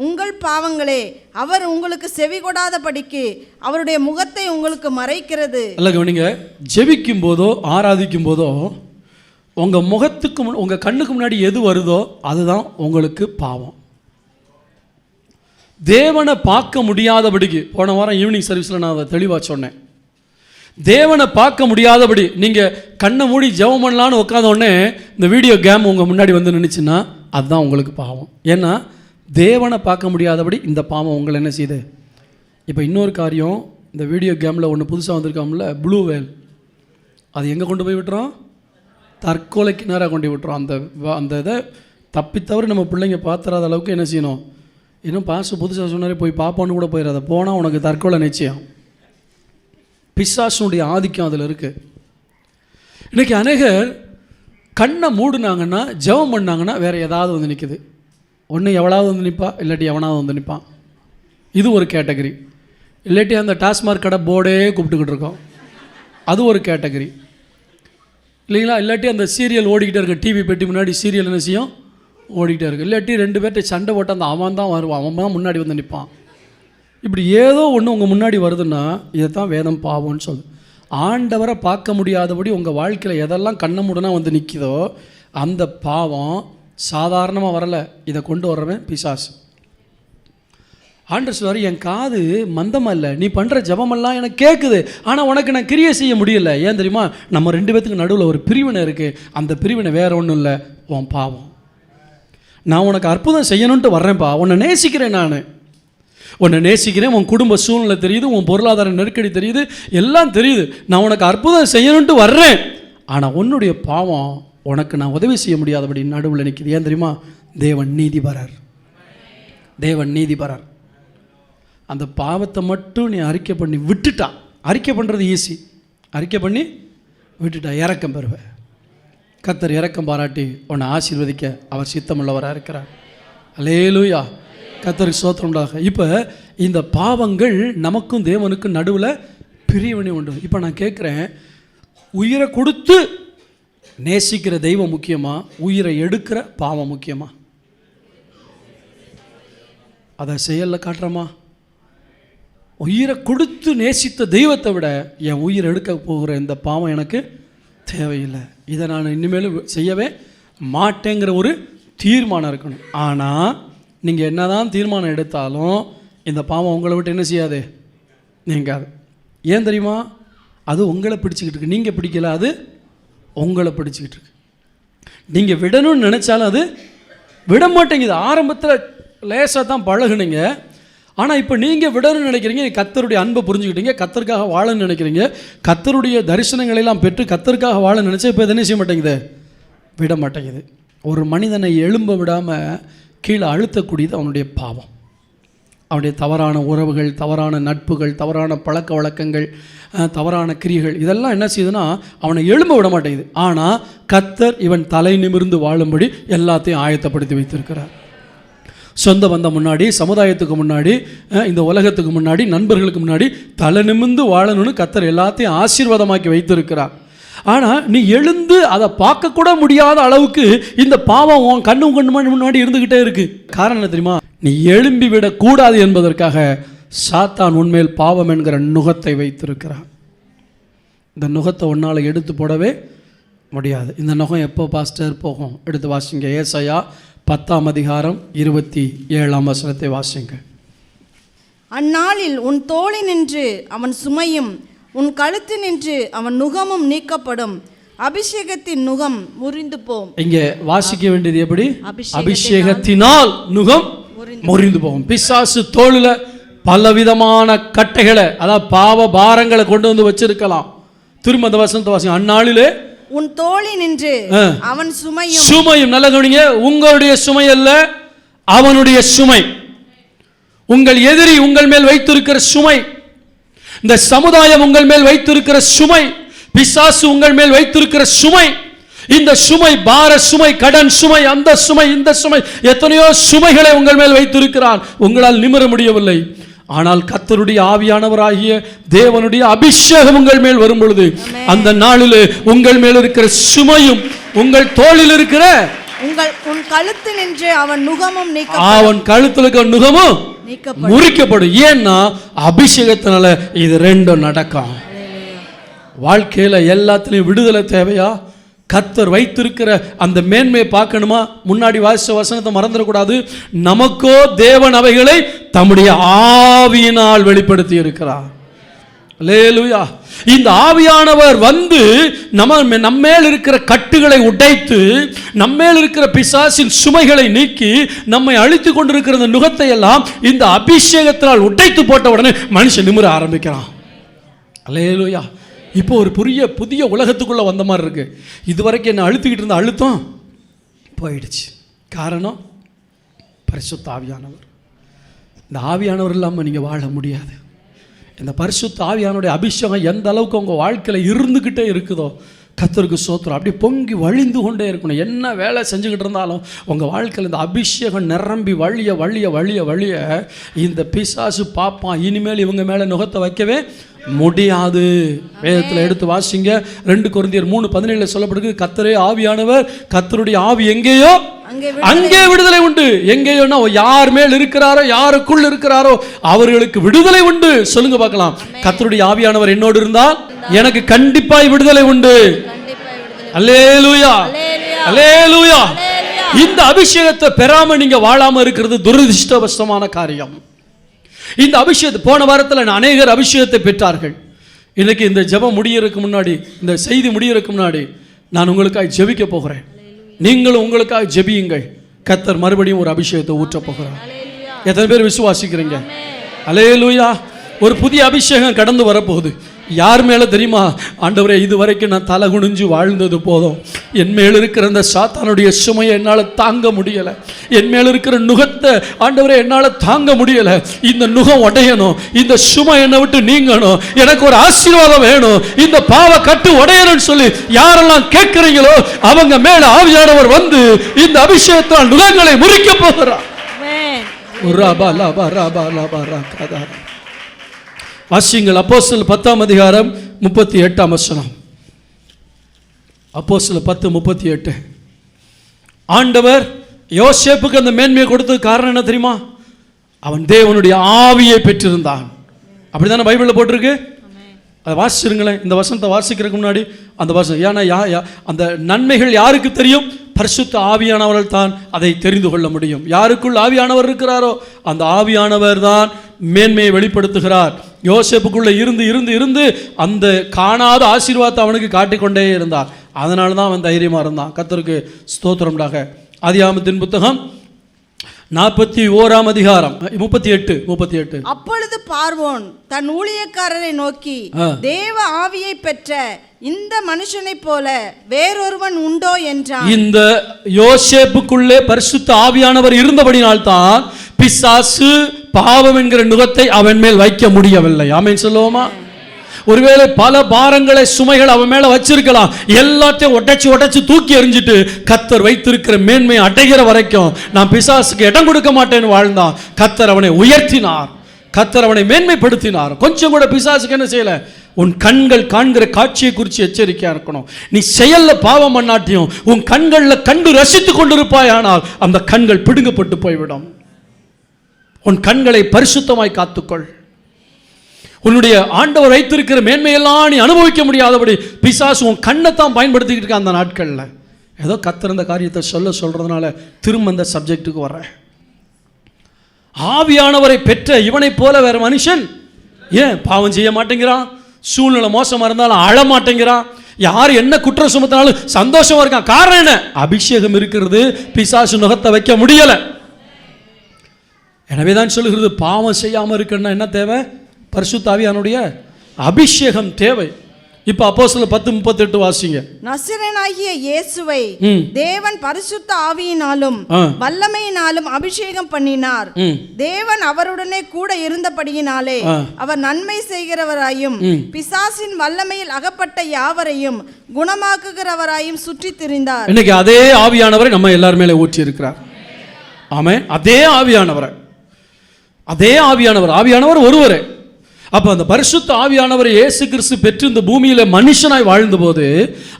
உங்கள் பாவங்களே அவர் உங்களுக்கு செவி கொடாதபடிக்கு அவருடைய முகத்தை உங்களுக்கு மறைக்கிறது. அல்ல கவனிங்க, ஜெபிக்கும் போதோ ஆராதிக்கும் போதோ உங்கள் முகத்துக்கு உங்கள் கண்ணுக்கு முன்னாடி எது வருதோ அதுதான் உங்களுக்கு பாவம். தேவனை பார்க்க முடியாதபடிக்கு, போன வாரம் ஈவினிங் சர்வீஸில் நான் அதை தெளிவாக சொன்னேன். தேவனை பார்க்க முடியாதபடி நீங்கள் கண்ணை மூடி ஜெபம் பண்ணலான்னு உட்காந்த உடனே இந்த வீடியோ கேம் உங்கள் முன்னாடி வந்து நின்றுச்சுன்னா அதுதான் உங்களுக்கு பாவம். ஏன்னா தேவனை பார்க்க முடியாதபடி இந்த பாவம் உங்களை என்ன செய்யுது. இப்போ இன்னொரு காரியம், இந்த வீடியோ கேமில் ஒன்று புதுசாக வந்திருக்காமல ப்ளூ வேல், அது எங்கே கொண்டு போய் விட்டுறோம்? தற்கொலைக்கு நேராக கொண்டு போய் விட்டுறோம். அந்த இதை தப்பித்தவரை நம்ம பிள்ளைங்க பார்த்துறாத அளவுக்கு என்ன செய்யணும். இன்னும் பாச புதுசாக சொன்னாரே போய் பார்ப்போன்னு கூட போயிடாத, போனால் உனக்கு தற்கொலை நிச்சயம். பிசாசுனுடைய ஆதிக்கம் அதில் இருக்குது. இன்றைக்கி அநேகர் கண்ணை மூடினாங்கன்னா ஜெபம் பண்ணாங்கன்னா வேறு ஏதாவது வந்து நிற்குது. ஒன்று எவளாவது வந்து நிற்பா, இல்லாட்டி எவனாவது வந்து நிற்பான். இது ஒரு கேட்டகரி. இல்லாட்டி அந்த டாஸ்மார்க் கடை போர்டே கூப்பிட்டுக்கிட்டு இருக்கோம், அது ஒரு கேட்டகரி இல்லைங்களா. இல்லாட்டி அந்த சீரியல் ஓடிக்கிட்டே இருக்கு, டிவி பெட்டி முன்னாடி சீரியல் என்ன செய்யும் ஓடிக்கிட்டே இருக்குது. இல்லாட்டி ரெண்டு பேர்கிட்ட சண்டை போட்டு அந்த அவன் தான் வருவான், அவன் தான் முன்னாடி வந்து நிற்பான். இப்படி ஏதோ ஒன்று உங்கள் முன்னாடி வருதுன்னா இதைத்தான் வேதம் பாவம்னு சொல்லுது. ஆண்டவரை பார்க்க முடியாதபடி உங்கள் வாழ்க்கையில் எதெல்லாம் கண்ணமுடனா வந்து நிற்கிதோ அந்த பாவம் சாதாரணமாக வரலை, இதை கொண்டு வர்றவன் பிசாசு. ஆண்டவர் சொல்வார், என் காது மந்தமாக இல்லை, நீ பண்ணுற ஜபமெல்லாம் எனக்கு கேட்குது, ஆனால் உனக்கு நான் கிரியை செய்ய முடியல. ஏன் தெரியுமா? நம்ம ரெண்டு பேத்துக்கு நடுவில் ஒரு பிரிவினை இருக்குது. அந்த பிரிவினை வேறு ஒன்றும் இல்லை, உன் பாவம். நான் உனக்கு அற்புதம் செய்யணுன்ட்டு வர்றேன்ப்பா, உன்னை நேசிக்கிறேன், நான் உன்னை நேசிக்கிறேன், உன் குடும்ப சூழ்நிலை தெரியுது, உன் பொருளாதார நெருக்கடி தெரியுது, எல்லாம் தெரியுது, நான் உனக்கு அற்புதம் செய்யணுன்ட்டு வர்றேன். ஆனால் உன்னுடைய பாவம் உனக்கு நான் உதவி செய்ய முடியாதபடி நடுவில் நிற்கிது. ஏன் தெரியுமா? தேவன் நீதிபரர், தேவன் நீதிபரர். அந்த பாவத்தை மட்டும் நீ அறிக்கை பண்ணி விட்டுட்டா, அறிக்கை பண்ணுறது ஈஸி, அறிக்கை பண்ணி விட்டுட்டா இரக்கம் பெறுவேன். கர்த்தர் இரக்கம் பாராட்டி உன்னை ஆசீர்வதிக்க அவர் சித்தமுள்ளவராக இருக்கிறார். அல்லேலூயா, கர்த்தருக்கு ஸ்தோத்திரம் உண்டாக. இப்போ இந்த பாவங்கள் நமக்கும் தேவனுக்கும் நடுவில் பிரிவினை உண்டு. இப்போ நான் கேட்குறேன், உயிரை கொடுத்து நேசிக்கிற தெய்வம் முக்கியமா, உயிரை எடுக்கிற பாவம் முக்கியமா? அதை செயலில் காட்டுறோமா? உயிரை கொடுத்து நேசித்த தெய்வத்தை விட என் உயிர் எடுக்க போகிற இந்த பாவம் எனக்கு தேவையில்லை, இதை நான் இனிமேல் செய்யவே மாட்டேங்கிற ஒரு தீர்மானம் இருக்கணும். ஆனால் நீங்கள் என்ன தான் தீர்மானம் எடுத்தாலும் இந்த பாவம் உங்களை விட்டு என்ன செய்யாது, நீங்காது. ஏன் தெரியுமா? அது உங்களை பிடிச்சிக்கிட்டு இருக்கு, நீங்கள் பிடிக்கல, அது உங்களை பிடிச்சிக்கிட்டு இருக்கு. நீங்கள் விடணும்னு நினச்சாலும் அது விட மாட்டேங்குது. ஆரம்பத்தில் லேசாக தான் பழகுனீங்க, ஆனால் இப்போ நீங்கள் விடணும்னு நினைக்கிறீங்க, கர்த்தருடைய அன்பை புரிஞ்சுக்கிட்டீங்க, கர்த்தருக்காக வாழணும்னு நினைக்கிறீங்க, கர்த்தருடைய தரிசனங்களெல்லாம் பெற்று கர்த்தருக்காக வாழ நினச்சா இப்போ என்ன செய்ய மாட்டேங்குது, விட மாட்டேங்குது. ஒரு மனிதனை எழும்ப விடாமல் கீழே அழுத்தக்கூடியது அவனுடைய பாவம், அவனுடைய தவறான உறவுகள், தவறான நட்புகள், தவறான பழக்க வழக்கங்கள், தவறான கிரியைகள், இதெல்லாம் என்ன செய்யுதுன்னா அவனை எழும்ப விட மாட்டேங்குது. ஆனால் கர்த்தர் இவன் தலை நிமிர்ந்து வாழும்படி எல்லாத்தையும் ஆயத்தப்படுத்தி வைத்திருக்கிறார். சொந்த பந்தம் முன்னாடி, சமுதாயத்துக்கு முன்னாடி, இந்த உலகத்துக்கு முன்னாடி, நண்பர்களுக்கு முன்னாடி தலை நிமிர்ந்து வாழணும்னு கர்த்தர் எல்லாத்தையும் ஆசீர்வாதமாக்கி வைத்திருக்கிறார். ஆனால் நீ எழுந்து அதை பார்க்கக்கூட முடியாத அளவுக்கு இந்த பாவம் உன் கண்ணு முன்னாடி இருந்துக்கிட்டே இருக்கு. காரணம் என்ன தெரியுமா? நீ எழும்பி விடக்கூடாது என்பதற்காக சாத்தான் உன்மேல் பாவம் என்கிற நுகத்தை வைத்திருக்கிறான். இந்த நுகத்தை உன்னால் எடுத்து போடவே முடியாது. இந்த நுகம் எப்போ பாஸ்டர் போகும்? எடுத்து வாசிங்க, ஏசாயா 10ஆம் அதிகாரம் 27ஆம் வசனத்தை வாசிங்க. அந்நாளில் உன் தோளினின்று அவன் சுமையும் உன் கழுத்தினின்று அவன் நுகமும் நீக்கப்படும், அபிஷேகத்தின் நுகம் முறிந்து போம். இங்கே வாசிக்க வேண்டியது எப்படி? அபிஷேகத்தினால் நுகம் முறிந்து போகும். பிசாசு தோளில் பலவிதமான கட்டைகளை, அதாவது பாவ பாரங்களை கொண்டு வந்து வச்சிருக்கலாம். திரும்ப அந்த வசனத்தை வாசிங்க. அந்நாளிலே உன் தோளினின்று அவன் சுமையும், சுமையும், நல்ல கவனிங்க, உங்களுடைய சுமை அல்ல, அவனுடைய சுமை. உங்கள் எதிரி உங்கள் மேல் வைத்திருக்கிற சுமை, இந்த சமுதாயம் உங்கள் மேல் வைத்திருக்கிற சுமை, பிசாசு உங்கள் மேல் வைத்திருக்கிற சுமை, இந்த சுமை பார சுமை, கடன் சுமை, அந்த சுமை, இந்த சுமை, எத்தனையோ சுமைகளை உங்கள் மேல் வைத்திருக்கிறான். உங்களால் நிமிர முடியவில்லை. ஆனால் கர்த்தருடைய ஆவியானவராகிய தேவனுடைய அபிஷேகம் உங்கள் மேல் வரும் பொழுது அந்த நாளில் உங்கள் மேல் இருக்கிற சுமையும் உங்கள் தோளில் இருக்கிற உன் கழுத்தினின்று அவன் நுகமும் அவன் கழுத்தில் இருக்கிற நுகமும் முறிக்கப்படும். ஏன்னா அபிஷேகத்தினால இது ரெண்டும் நடக்கும். வாழ்க்கையில எல்லாத்திலையும் விடுதலை தேவையா? கர்த்தர் வைத்திருக்கிற அந்த மேன்மையை பார்க்கணுமா? முன்னாடி வாசிச்ச வசனத்தை மறந்துடக்கூடாது. நமக்கோ தேவன் அவைகளை தம்முடைய ஆவியினால் வெளிப்படுத்தி இருக்கிறார். அல்லேலூயா. இந்த ஆவியானவர் வந்து நம்மேல் இருக்கிற கட்டுகளை உடைத்து, நம்மேல் இருக்கிற பிசாசின் சுமைகளை நீக்கி, நம்மை அழித்து கொண்டிருக்கிற இந்த நுகத்தை எல்லாம் இந்த அபிஷேகத்தினால் உடைத்து போட்ட உடனே மனுஷன் நிமிர ஆரம்பிக்கிறான். அல்லேலூயா. இப்போ ஒரு புதிய உலகத்துக்குள்ள வந்த மாதிரி இருக்கு. இதுவரைக்கும் என்ன அழுத்திக்கிட்டு இருந்த அழுத்தம் போயிடுச்சு. காரணம் பரிசுத்த ஆவியானவர். இந்த ஆவியானவர் இல்லாமல் நீங்கள் வாழ முடியாது. இந்த பரிசுத்த ஆவியானுடைய அபிஷேகம் எந்த அளவுக்கு உங்கள் வாழ்க்கையில் இருந்துக்கிட்டே இருக்குதோ, கர்த்தருக்கு ஸ்தோத்திரம், அப்படியே பொங்கி வழிந்து கொண்டே இருக்கணும். என்ன வேலை செஞ்சுக்கிட்டு இருந்தாலும் உங்கள் வாழ்க்கையில் இந்த அபிஷேகம் நிரம்பி வழிய வழிய வழிய வழிய இந்த பிசாசு பார்ப்பான், இனிமேல் இவங்க மேலே நுகத்தை வைக்கவே முடியாது. வேதத்தில் எடுத்து வாசிங்க. 2 கொரிந்தியர் 3:17 சொல்லப்படுகிறது, கர்த்தரே ஆவியானவர், கர்த்தருடைய ஆவி எங்கேயோ அங்கே விடுதலை உண்டு. எங்கேயோனா யார் மேல் இருக்கிறாரோ, யாருக்குள் இருக்கிறாரோ அவர்களுக்கு விடுதலை உண்டு. சொல்லுங்க பார்க்கலாம். கர்த்தருடைய ஆவியானவர் என்னோடு இருந்தால் எனக்கு கண்டிப்பாய் விடுதலை உண்டு. அல்லேலூயா, அல்லேலூயா. இந்த அபிஷேகத்தை பெறாம நீங்க வாழாம இருக்கிறது துரதிர்ஷ்டவசமான காரியம். இந்த அபிஷேகத்தை போன வாரத்தில் அநேகர் அபிஷேகத்தை பெற்றார்கள். இன்னைக்கு இந்த ஜெபம் முடியறதுக்கு முன்னாடி, இந்த செய்தி முடியறதுக்கு முன்னாடி நான் உங்களுக்காக ஜெபிக்க போகிறேன். நீங்களும் உங்களுக்காக ஜெபியுங்கள். கர்த்தர் மறுபடியும் ஒரு அபிஷேகத்தை ஊற்ற போகிறார். எத்தனை பேர் விசுவாசிக்கிறீங்க? அல்லேலூயா. ஒரு புதிய அபிஷேகம் கடந்து வரப்போகுது. யார் மேலே தெரியுமா? ஆண்டவரே, இதுவரைக்கும் நான் தலை குனிஞ்சு வாழ்ந்தது போதும். என் மேல் இருக்கிற அந்த சாத்தானுடைய சுமையை என்னால் தாங்க முடியலை. என் மேல் இருக்கிற நுகத்தை ஆண்டவரே என்னால் தாங்க முடியலை. இந்த நுகம் உடையணும், இந்த சுமை என்னை விட்டு நீங்கணும், எனக்கு ஒரு ஆசீர்வாதம் வேணும், இந்த பாவ கட்டு உடையணும்னு சொல்லி யாரெல்லாம் கேட்கிறீங்களோ அவங்க மேல ஆவியானவர் வந்து இந்த அபிஷேகத்தால் நுகங்களை முறிக்க போகிறார். வாசியுங்கள். அப்போஸ்தலர் 10:38. அப்போஸ்தலர் 10:38. ஆண்டவர் யோசேப்புக்கு அந்த மேன்மையை கொடுத்தது காரணம் என்ன தெரியுமா? அவன் தேவனுடைய ஆவியை பெற்றிருந்தான். அப்படிதானே பைபிளில் போட்டிருக்கு. அதை வாசிச்சிருங்களேன். இந்த வசனத்தை வாசிக்கிறதுக்கு முன்னாடி அந்த வசனம், ஏன்னா அந்த நன்மைகள் யாருக்கு தெரியும்? பரிசுத்த ஆவியானவர்கள் தான் அதை தெரிந்து கொள்ள முடியும். யாருக்குள் ஆவியானவர் இருக்கிறாரோ அந்த ஆவியானவர் தான் மேன்மையை வெளிப்படுத்துகிறார். யோசேப்புக்குள்ள இருந்து இருந்து இருந்து அந்த காணாத ஆசீர்வாதத்தை அவனுக்கு காட்டிக்கொண்டே இருந்தார். அதனால தான் அவன் தைரியமா இருந்தான். கர்த்தருக்கு ஸ்தோத்திரம் உண்டாக. ஆதியாகமத்தின் புத்தகம் 41:38. அப்பொழுது பார்வோன் தன் ஊழியக்காரரை நோக்கி, தேவ ஆவியை பெற்ற இந்த மனுஷனை போல வேறொருவன் உண்டோ என்றான். இந்த யோசேப்புக்குள்ளே பரிசுத்த ஆவியானவர் இருந்தபடினால்தான் பிசாசு பாவம் என்கிற நுகத்தை அவன் மேல் வைக்க முடியவில்லை. ஆமென் சொல்லுவோமா? ஒருவேளை பல பாரங்களை சுமைகள் அவன் மேல வச்சிருக்கலாம். எல்லாத்தையும் உடைச்சு தூக்கி எறிஞ்சிட்டு கர்த்தர் வைத்திருக்கிற மேன்மையை அடைகிற வரைக்கும் நான் பிசாசுக்கு இடம் கொடுக்க மாட்டேன்னு வாழ்ந்தான். கர்த்தர் அவனை உயர்த்தினார், கர்த்தர் அவனை மேன்மைப்படுத்தினார். கொஞ்சம் கூட பிசாசுக்கு என்ன செய்யல? உன் கண்கள் காண்கிற காட்சியை குறித்து எச்சரிக்கையா இருக்கணும். நீ செயல்ல பாவம் பண்ணாட்டியும் உன் கண்கள்ல கண்டு ரசித்துக் கொண்டிருப்பாயானால் அந்த கண்கள் பிடுங்கப்பட்டு போய்விடும். உன் கண்களை பரிசுத்தமாய் காத்துக்கொள். உன்னுடைய ஆண்டவர் வைத்திருக்கிற மேன்மையெல்லாம் நீ அனுபவிக்க முடியாதபடி பிசாசு உன் கண்ணைத்தான் பயன்படுத்திக்கிட்டு இருக்க. அந்த நாட்களில் ஏதோ கத்திருந்த காரியத்தை சொல்றதுனால திரும்ப அந்த சப்ஜெக்டுக்கு வர்றேன். ஆவியானவரை பெற்ற இவனை போல வேற மனுஷன் ஏன் பாவம் செய்ய மாட்டேங்கிறான்? சூழ்நிலை மோசமா இருந்தாலும் அழ மாட்டேங்கிறான். யார் என்ன குற்றம் சுமத்தினாலும் சந்தோஷமா இருக்கான். காரணம் என்ன? அபிஷேகம் இருக்கிறது. பிசாசு நுகத்தை வைக்க முடியல. எனவேதான் சொல்லுகிறது, பாவம் செய்யாம இருக்குன்னா என்ன தேவை? பரிசுத்த ஆவியானுடைய அபிஷேகம் தேவை. இப்ப அப்போஸ்தலர் 10:38 வாசிங்க. நசரேயனாகிய இயேசுவை தேவன் பரிசுத்த ஆவியினாலும் வல்லமையினாலும் அபிஷேகம் பண்ணினார். தேவன் அவருடனே கூட இருந்தபடியினாலே அவர் நன்மை செய்கிறவராயும் பிசாசின் வல்லமையில் அகப்பட்ட யாவரையும் குணமாக்குகிறவராயும் சுற்றி திரிந்தார். இன்னைக்கு அதே ஆவியானவரை நம்ம எல்லார் மேலே ஊற்றி இருக்கிறார். ஆமென். அதே ஆவியானவர் ஒருவரே. அப்ப அந்த பரிசுத்த ஆவியானவர் இயேசு கிறிஸ்து பெற்று இந்த பூமியில மனுஷனாய் வாழ்ந்த போது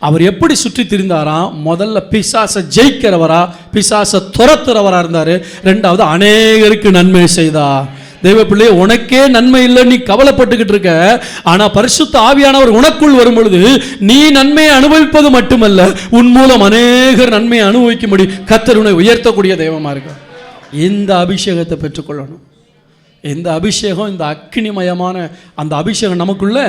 அவர் எப்படி சுற்றி திரிந்தாராம்? முதல்ல பிசாசை ஜெயிக்கிறவரா, பிசாசை துரத்துறவரா இருந்தாரு. ரெண்டாவது அநேகருக்கு நன்மை செய்தார். தெய்வ பிள்ளை, உனக்கே நன்மை இல்லை, நீ கவலைப்பட்டுக்கிட்டு இருக்க. ஆனா பரிசுத்த ஆவியானவர் உனக்குள் வரும் பொழுது நீ நன்மையை அனுபவிப்பது மட்டுமல்ல, உன் மூலம் அநேகர் நன்மையை அனுபவிக்கும்படி கர்த்தர் உன்னை உயர்த்தக்கூடிய தெய்வமா இருக்க. இந்த அபிஷேகத்தை பெற்றுக்கொள்ளணும். இந்த அபிஷேகம், இந்த அக்கினிமயமான அந்த அபிஷேகம் நமக்குள்ள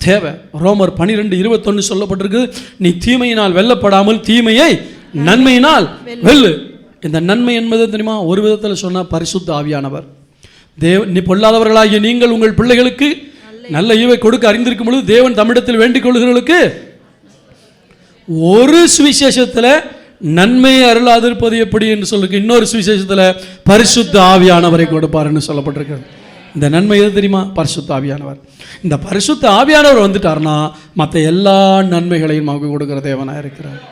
தேவை. ரோமர் 12:21 சொல்லப்பட்டிருக்கு, நீ தீமையினால் வெல்லப்படாமல் தீமையை நன்மையினால் வெல்லு. இந்த நன்மை என்பது தெரியுமா? ஒரு விதத்தில் சொன்னால் பரிசுத்த ஆவியானவர். நீ பொல்லாதவர்களாகிய நீங்கள் உங்கள் பிள்ளைகளுக்கு நல்ல ஈவை கொடுக்க அறிந்திருக்கும் பொழுது தேவன் தமிழத்தில் வேண்டிக் கொள்கிறவர்களுக்கு ஒரு சுவிசேஷத்தில் நன்மையை அருளாதிருப்பது எப்படி என்று சொல்லிருக்கு, இன்னொரு சுவிசேஷத்தில் பரிசுத்த ஆவியானவரை கொடுப்பார்னு சொல்லப்பட்டிருக்கிறது. இந்த நன்மை எது தெரியுமா? பரிசுத்த ஆவியானவர். இந்த பரிசுத்த ஆவியானவர் வந்துட்டார்னா மற்ற எல்லா நன்மைகளையும் நமக்கு கொடுக்கிற தேவனாக இருக்கிறார்.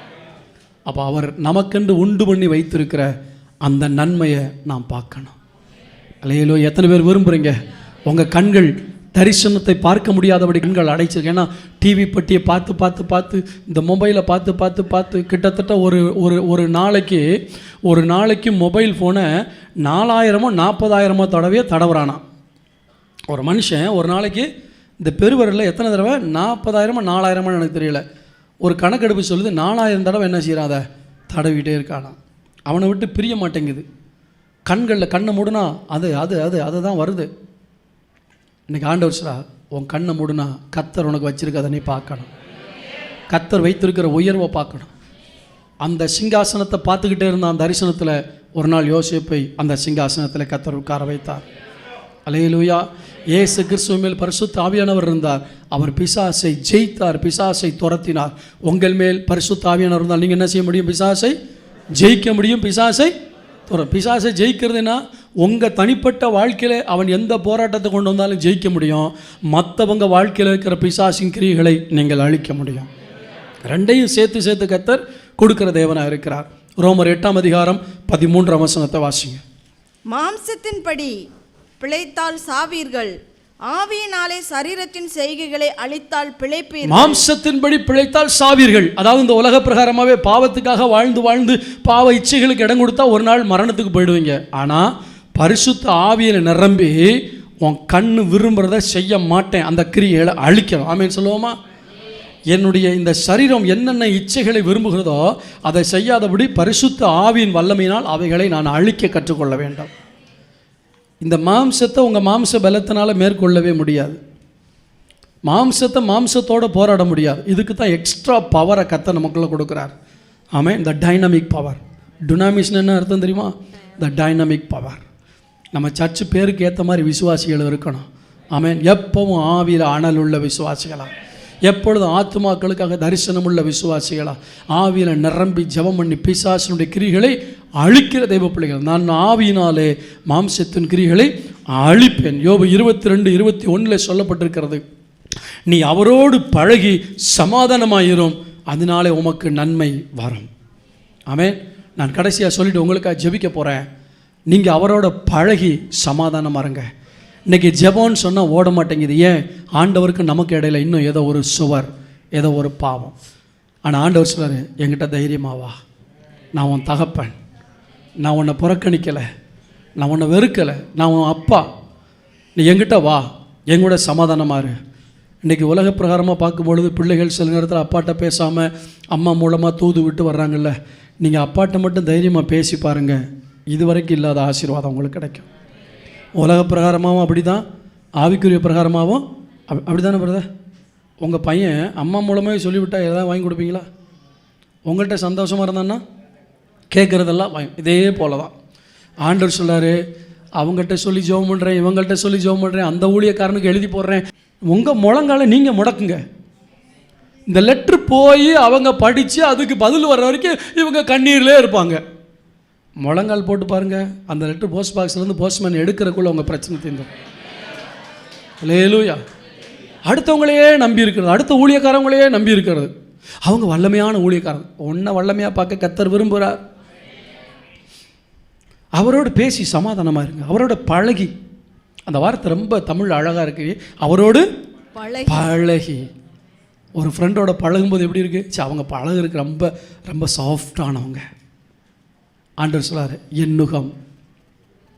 அப்போ அவர் நமக்கென்று உண்டு பண்ணி வைத்திருக்கிற அந்த நன்மையை நாம் பார்க்கணும். அல்லேலூயா. எத்தனை பேர் விரும்புகிறீங்க உங்கள் கண்கள் தரிசனத்தை பார்க்க முடியாதபடி கண்கள் அடைச்சிருக்கு? ஏன்னா டிவி பட்டியை பார்த்து பார்த்து பார்த்து, இந்த மொபைலை பார்த்து பார்த்து பார்த்து கிட்டத்தட்ட ஒரு நாளைக்கு மொபைல் ஃபோனை 4000 40,000 தடவையே தடவுறானா ஒரு மனுஷன். ஒரு நாளைக்கு இந்த பெருவரில் எத்தனை தடவை? 40,000 4,000 எனக்கு தெரியல. ஒரு கணக்கெடுப்பு சொல்லுது 4,000 தடவை என்ன செய்கிறாத தடவிட்டே இருக்கானா. அவனை விட்டு பிரிய மாட்டேங்குது. கண்களில் கண்ணை மூடுனா அது தான் வருது. இன்றைக்கி ஆண்டவர் சொல்றா, உன் கண்ணை மூடுனா கர்த்தர் உனக்கு வச்சிருக்கதை நீ பார்க்கணும். கர்த்தர் வைத்திருக்கிற உயர்வை பார்க்கணும். அந்த சிங்காசனத்தை பார்த்துக்கிட்டே இருந்த அந்த தரிசனத்தில் ஒரு நாள் யோசேப்பை அந்த சிங்காசனத்தில் கர்த்தர் உட்கார வைத்தார். அல்லேலூயா. இயேசு கிறிஸ்துவ மேல் பரிசுத்த ஆவியானவர் இருந்தார். அவர் பிசாசை ஜெயித்தார், பிசாசை துரத்தினார். உங்கள் மேல் பரிசுத்த ஆவியானவர் இருந்தால் நீங்கள் என்ன செய்ய முடியும்? பிசாசை ஜெயிக்க முடியும். பிசாசை ஜெயிக்கிறதுனா உங்கள் தனிப்பட்ட வாழ்க்கையில் அவன் எந்த போராட்டத்தை கொண்டு வந்தாலும் ஜெயிக்க முடியும். மற்றவங்க வாழ்க்கையில் இருக்கிற பிசாசின் கிரியைகளை நீங்கள் அழிக்க முடியும். ரெண்டையும் சேர்த்து கர்த்தர் கொடுக்கிற தேவனாக இருக்கிறார். ரோமர் 8:13 வாசிங்க. மாம்சத்தின்படி பிழைத்தால் சாவீர்கள், ஆவியினாலே சரீரத்தின் செய்கைகளை அழித்தால் பிழைப்பீர்கள். மாம்சத்தின்படி பிழைத்தால் சாவீர்கள். அதாவது இந்த உலக பிரகாரமாகவே பாவத்துக்காக வாழ்ந்து பாவ இச்சைகளுக்கு இடம் கொடுத்தா ஒரு நாள் மரணத்துக்கு போயிடுவீங்க. ஆனால் பரிசுத்த ஆவியில் நிரம்பி உன் கண்ணு விரும்புகிறத செய்ய மாட்டேன், அந்த கிரியைகளை அழிக்கணும். ஆமேன்னு சொல்லுவோமா? என்னுடைய இந்த சரீரம் என்னென்ன இச்சைகளை விரும்புகிறதோ அதை செய்யாதபடி பரிசுத்த ஆவியின் வல்லமையினால் அவைகளை நான் அழிக்க கற்றுக்கொள்ள வேண்டும். இந்த மாம்சத்தை உங்கள் மாம்ச பலத்தினால் மேற்கொள்ளவே முடியாது. மாம்சத்தோடு போராட முடியாது. இதுக்கு தான் எக்ஸ்ட்ரா பவரை கர்த்தர் நமக்குள்ளே கொடுக்குறார். ஆமாம். இந்த டைனமிக் பவர். டுனாமிஸ்னு என்ன அர்த்தம் தெரியுமா? இந்த டைனமிக் பவர். நம்ம சர்ச்சு பேருக்கு ஏற்ற மாதிரி விசுவாசிகள் இருக்கணும். ஆமேன். எப்பவும் ஆவியில் அனல் உள்ள விசுவாசிகளா, எப்பொழுதும் ஆத்துமாக்களுக்காக தரிசனம் உள்ள விசுவாசிகளா, ஆவியில் நிரம்பி ஜெபம் பண்ணி பிசாசினுடைய கிரிகளை அழிக்கிற தெய்வ பிள்ளைகள். நான் ஆவியினாலே மாம்சத்தின் கிரிகளை அழிப்பேன். யோபு 22:21 சொல்லப்பட்டிருக்கிறது, நீ அவரோடு பழகி சமாதானமாயிரும், அதனாலே உமக்கு நன்மை வரும். ஆமென். நான் கடைசியாக சொல்லிட்டு உங்களுக்காக ஜெபிக்க போகிறேன். நீங்கள் அவரோட பழகி சமாதானமாக இருங்க. இன்றைக்கி ஜெபம்னு சொன்னால் ஓட மாட்டேங்குது. ஏன்? ஆண்டவருக்கு நமக்கு இடையில இன்னும் ஏதோ ஒரு சுவர், ஏதோ ஒரு பாவம். ஆனால் ஆண்டவர் சொல்றாரு, என்கிட்ட தைரியமாவா, நான் உன் தகப்பன், நான் உன்னை புறக்கணிக்கலை, நான் உன்னை வெறுக்கலை, நான் உன் அப்பா, நீ என்கிட்ட வா, எங்கூட சமாதானமாக இரு. இன்றைக்கி உலக பிரகாரமாக பார்க்கும்பொழுது பிள்ளைகள் சில நேரத்தில் அப்பாட்ட பேசாமல் அம்மா மூலமாக தூது விட்டு வர்றாங்கல்ல. நீங்கள் அப்பாட்ட மட்டும் தைரியமாக பேசி பாருங்கள், இதுவரைக்கும் இல்லாத ஆசீர்வாதம் உங்களுக்கு கிடைக்கும். உலக பிரகாரமாகவும் அப்படி தான், ஆவிக்குரிய பிரகாரமாகவும் அப்படி தானே பிரதர்? உங்கள் பையன் அம்மா மூலமாக சொல்லிவிட்டால் எதாவது வாங்கி கொடுப்பீங்களா? உங்கள்கிட்ட சந்தோஷமாக இருந்தான்னா கேட்குறதெல்லாம் வாங்கி. இதே போல தான் ஆண்டவர் சொல்லார், அவங்கள்ட்ட சொல்லி ஜெபம் பண்ணுறேன், இவங்கள்ட்ட சொல்லி ஜெபம் பண்ணுறேன், அந்த ஊழியக்காரனுக்கு எழுதி போடுறேன். உங்கள் முழங்கால நீங்கள் முடக்குங்க. இந்த லெட்ரு போய் அவங்க படித்து அதுக்கு பதில் வர்ற வரைக்கும் இவங்க கண்ணீர்லேயே இருப்பாங்க. முழங்கால் போட்டு பாருங்கள், அந்த லெட்ரு போஸ்ட் பாக்ஸ்லேருந்து போஸ்ட்மேன் எடுக்கிறக்குள்ள உங்கள் பிரச்சனை தீர்ந்துடும். அல்லேலூயா. அடுத்தவங்களையே நம்பி இருக்கிறது, அடுத்த ஊழியக்காரங்களையே நம்பி இருக்கிறது. அவங்க வல்லமையான ஊழியக்காரங்க, ஒன்றை வல்லமையாக பார்க்க கர்த்தர் விரும்புகிறார். அவரோடு பேசி சமாதானமாக இருங்க, அவரோட பழகி. அந்த வார்த்தை ரொம்ப தமிழ் அழகாக இருக்கு. அவரோடு பழகி. ஒரு ஃப்ரெண்டோட பழகும்போது எப்படி இருக்குது? சரி, அவங்க பழகுறதுக்கு ரொம்ப ரொம்ப சாஃப்டானவங்க. ஆண்டவர் சொல்லார், என் நுகம்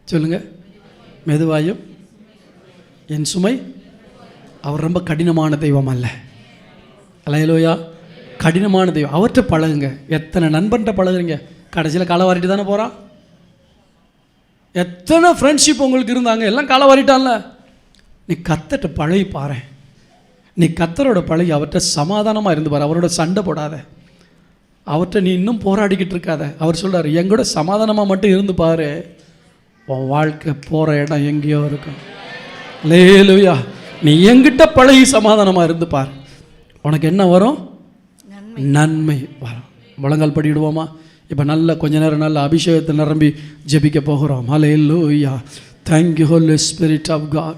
சொல்லுங்கள் மெதுவாயும் என் சுமை. அவர் ரொம்ப கடினமான தெய்வம் அல்ல. அல்லேலூயா. கடினமான தெய்வம். அவர்கிட்ட பழகுங்க. எத்தனை நண்பன்கிட்ட பழகுறீங்க? கடைசியில் களை வாரிட்டு தானே போகிறான். எத்தனை ஃப்ரெண்ட்ஷிப் உங்களுக்கு இருந்தாங்க, எல்லாம் காலை வாரிட்டான்ல. நீ கத்தட்ட பழகி பாரு, நீ கத்தரோட பழகி அவர்கிட்ட சமாதானமாக இருந்து பாரு. அவரோட சண்டை போடாத, அவர்கிட்ட நீ இன்னும் போராடிக்கிட்டு இருக்காத. அவர் சொல்கிறார், எங்கூட சமாதானமாக மட்டும் இருந்து பாரு, உன் வாழ்க்கை போகிற இடம் எங்கேயோ இருக்கும். அல்லேலூயா. நீ என்கிட்ட பழகி சமாதானமாக இருந்து பார், உனக்கு என்ன வரும்? நன்மை வரும். முழங்கால் படிடுவோமா? இப்போ நல்ல கொஞ்ச நேரம் நல்ல அபிஷேகத்தை நிரம்பி ஜெபிக்க போகிறோம். அல்லேலூயா. Thank you Holy Spirit of God.